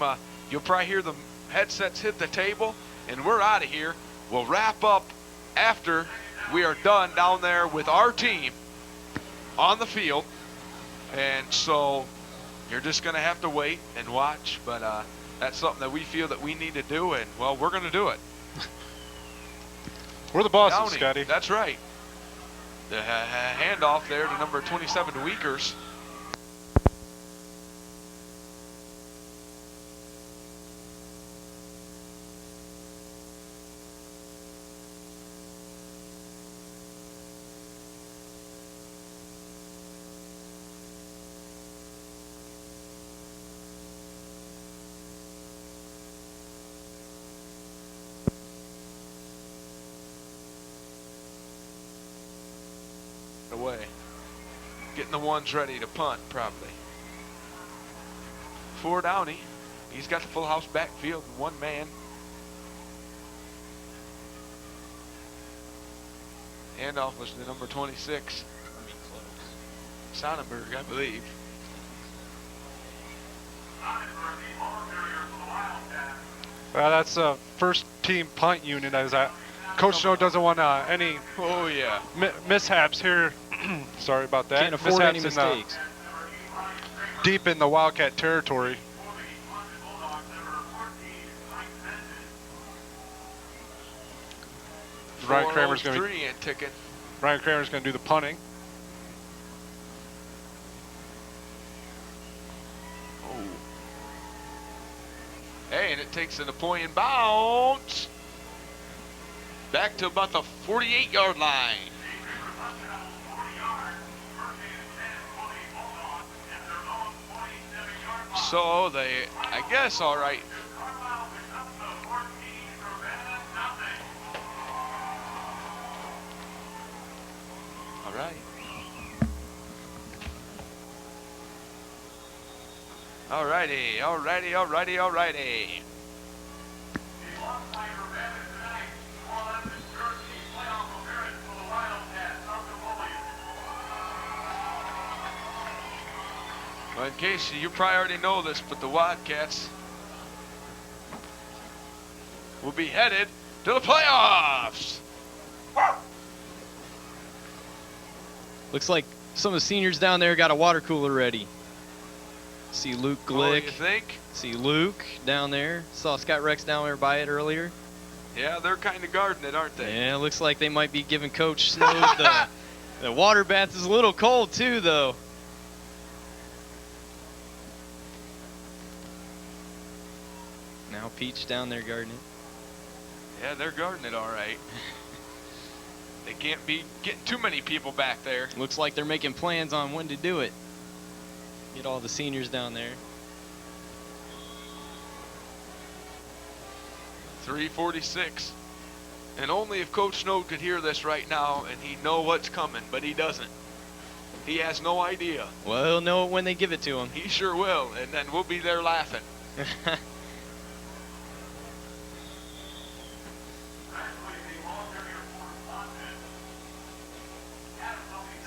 you'll probably hear the headsets hit the table, and we're out of here. We'll wrap up after we are done down there with our team on the field. And so you're just going to have to wait and watch. But that's something that we feel that we need to do, and, well, we're going to do it. We're the bosses, Downey, Scotty. that's right. The handoff there to number 27, Weekers. Away. Getting the ones ready to punt, probably. for Downey. He's got the full house backfield, one man. Handoff was the number 26. Sonnenberg, I believe. Well, that's a first team punt unit. As Coach Snow doesn't want any Oh, yeah. mishaps here. Sorry about that. Can't afford any Mishaps in the- mistakes. deep in the Wildcat territory. Ryan Kramer's going to 403 and ticking. Ryan Kramer's going to do the punting. Oh. Hey, and it takes a Napoleon bounce. Back to about the 48-yard line. So they, I guess, all right. All right. All righty, all righty, all righty, all righty. Well, in case you probably already know this, but the Wildcats will be headed to the playoffs. Looks like some of the seniors down there got a water cooler ready. See Luke Oh, Glick. you think? See Luke down there. Saw Scott Rex down there by it earlier. Yeah, they're kind of guarding it, aren't they? Yeah, looks like they might be giving Coach Snow the water bath is a little cold too, though. Now Peach down there guarding it. Yeah, they're guarding it all right. They can't be getting too many people back there. Looks like they're making plans on when to do it. Get all the seniors down there. 3:46. And only if Coach Snow could hear this right now and he'd know what's coming, but he doesn't. He has no idea. Well, he'll know it when they give it to him. He sure will, and then we'll be there laughing.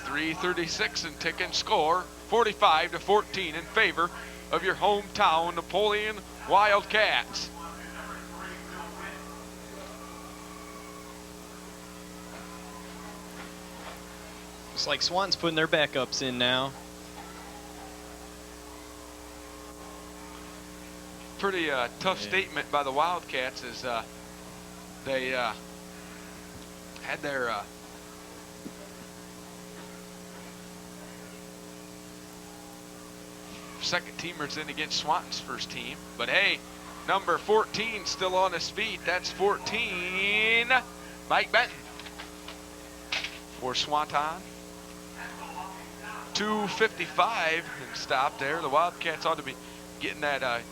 3:36 and ticking. Score 45-14 in favor of your hometown Napoleon Wildcats. Looks like Swanton's putting their backups in now. Pretty tough statement by the Wildcats as they had their second teamers in against Swanton's first team. But hey, number 14 still on his feet. That's 14, Mike Benton for Swanton. 2:55 and stop there. The Wildcats ought to be getting that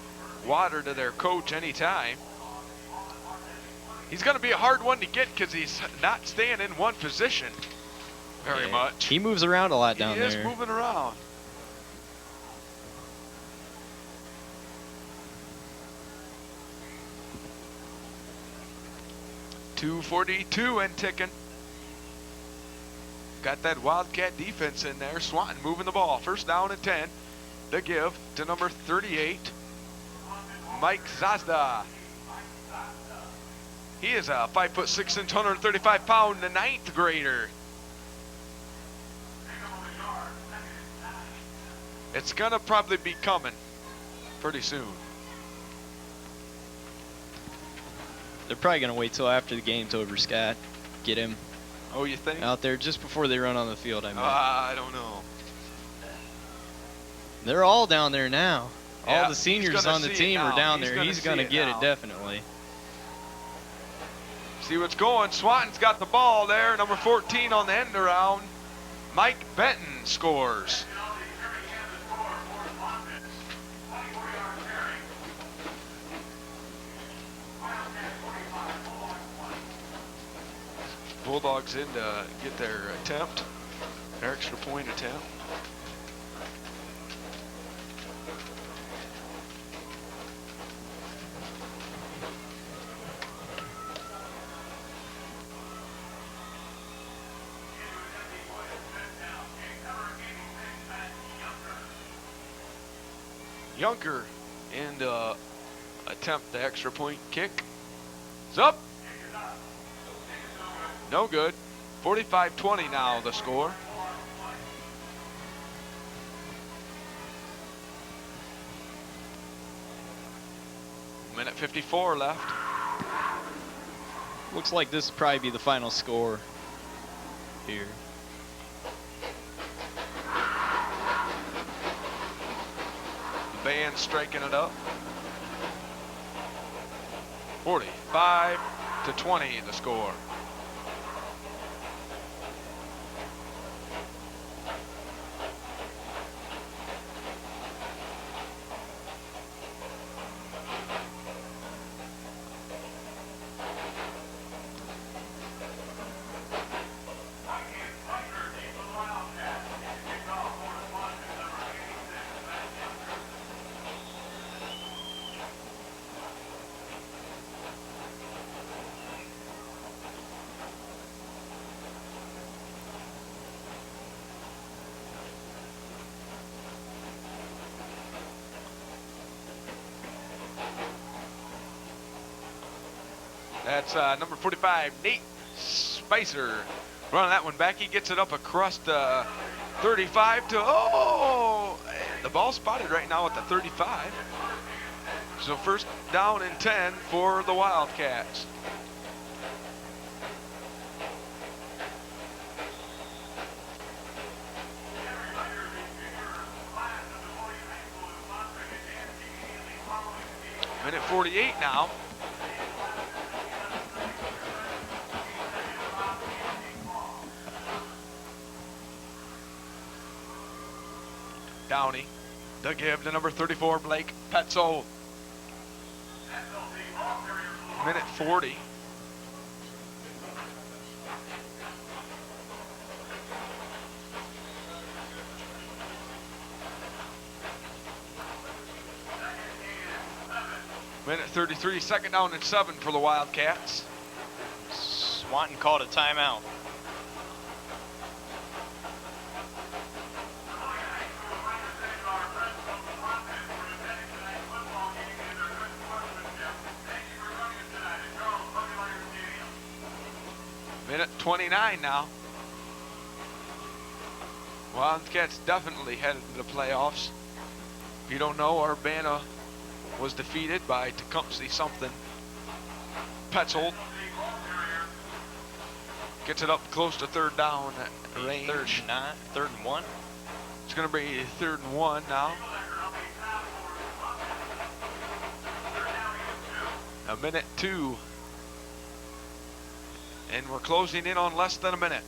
water to their coach anytime. He's going to be a hard one to get because he's not staying in one position very much. He moves around a lot down there. He is moving around. .242 and ticking. Got that Wildcat defense in there. Swanton moving the ball. First down and 10. The give to number 38, Mike Zazda. He is a 5'6", 135-pound, the 9th grader. It's gonna probably be coming pretty soon. They're probably going to wait till after the game's over, Scott. Get him Oh, you think? out there just before they run on the field, I mean. I don't know. They're all down there now. Yeah, all the seniors he's gonna on the see it team are now. down He's there. gonna He's see going to it get now. it, definitely. See what's going. Swanton's got the ball there. Number 14 on the end around. Mike Benton scores. Bulldogs in to get their attempt, their extra point attempt. Yunker in to attempt the extra point kick. It's up. No good. 45-20 now the score. Minute 54 left. Looks like this will probably be the final score here. The band striking it up. 45-20 the score. That's number 45, Nate Spicer. Running that one back. He gets it up across the 35 to, and the ball spotted right now at the 35. So first down and 10 for the Wildcats. Minute 48 now. Downey, the give to number 34, Blake Petzold. Minute 40. Minute 33, second down and 7 for the Wildcats. Swanton called a timeout. Minute 29 now. Wildcats definitely headed to the playoffs. If you don't know, Urbana was defeated by Tecumseh something. Petzold gets it up close to third down range. Third and 1. It's going to be 3rd and 1 now. A minute 2. And we're closing in on less than a minute.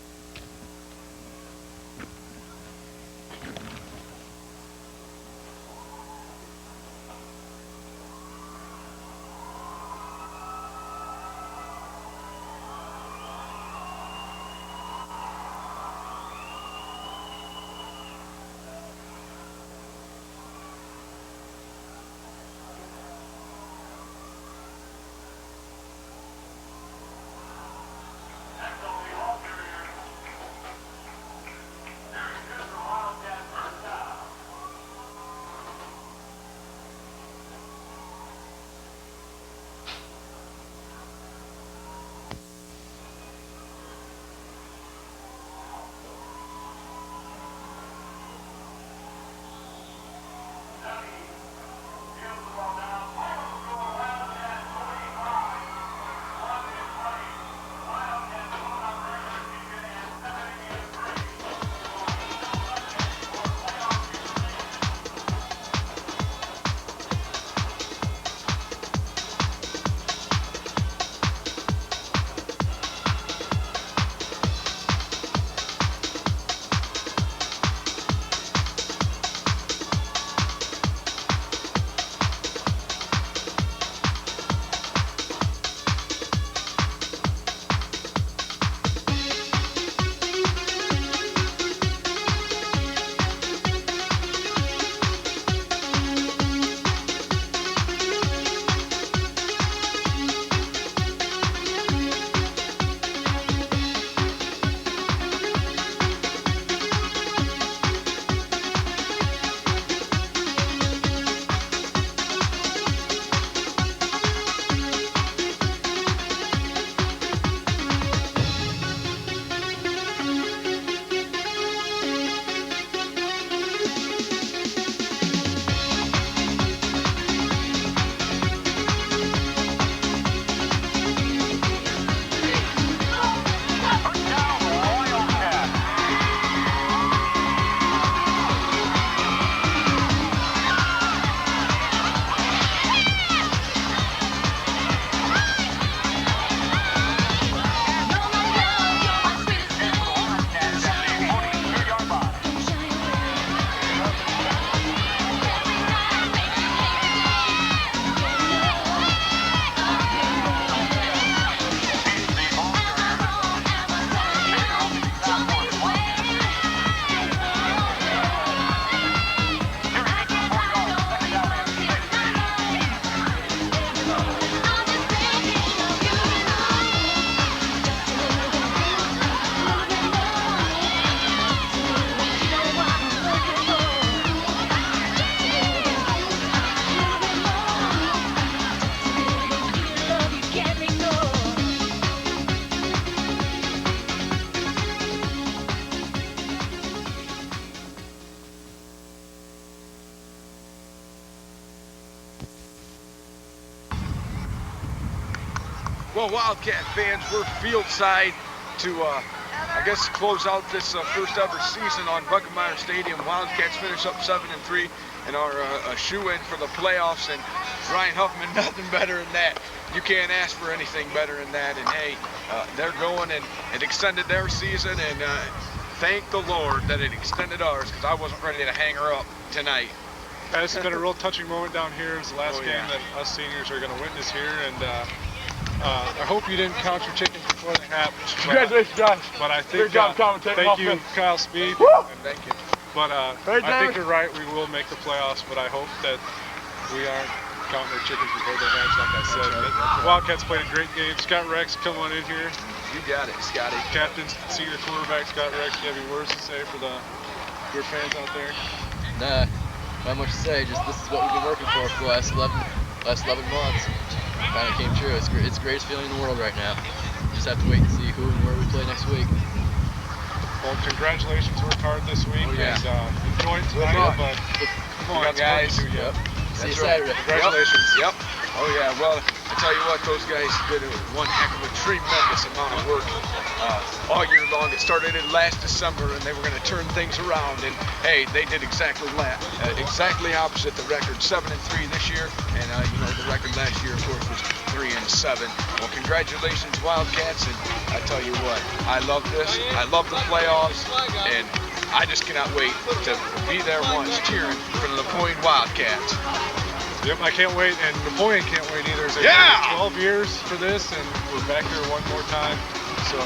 Well, Wildcat fans, we're fieldside to, I guess, close out this first ever season on Buckemeyer Stadium. Wildcats finish up 7-3 and are a shoe-in for the playoffs. And Ryan Huffman, nothing better than that. You can't ask for anything better than that. And hey, they're going and extended their season. And thank the Lord that it extended ours, because I wasn't ready to hang her up tonight. This has been a real touching moment down here. It's the last game that us seniors are going to witness here, and I hope you didn't count your chickens before they happened. Congratulations, guys. But I think, Great job commentating. thank you, Kyle Speed. Thank you. But I think you're right. We will make the playoffs, but I hope that we aren't counting our chickens before they hatch, like I said. But Wildcats played a great game. Scott Rex, come on in here. You got it, Scotty. Captain, senior quarterback Scott Rex. Do you have any words to say for your fans out there? Nah, not much to say. Just this is what we've been working for the last 11 months. Finally came true. It's the greatest feeling in the world right now. Just have to wait and see who and where we play next week. Well, congratulations. Worked hard this week. Yeah. And enjoyed tonight, but Come on, guys. See you That's Saturday. Congratulations. Yep. Oh yeah. Well, I tell you what, those guys did one heck of a tremendous amount of work all year long. It started in last December, and they were going to turn things around. And hey, they did exactly opposite the record, 7-3 this year. And you know, the record last year, of course, was 3-7. Well, congratulations, Wildcats. And I tell you what, I love this. I love the playoffs, and I just cannot wait to be there once cheering for the Napoleon Wildcats. Yep, I can't wait, and Napoleon can't wait either. They've Yeah! waited 12 years for this, and we're back there one more time. So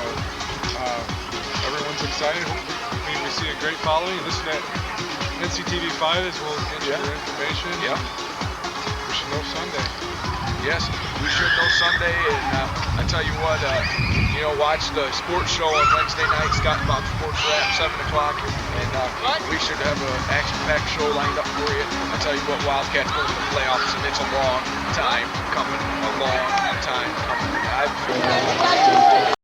everyone's excited. I mean, we see a great following. Listen to NCTV5 as we'll get you your information. Yep. We should know Sunday. Yes, we should know Sunday, and I tell you what, you know, watch the sports show on Wednesday night, Scott and Bob Sports Wrap, 7 o'clock, and we should have an action-packed show lined up for you. I tell you what, Wildcats going to the playoffs, and it's a long time coming, a long time coming.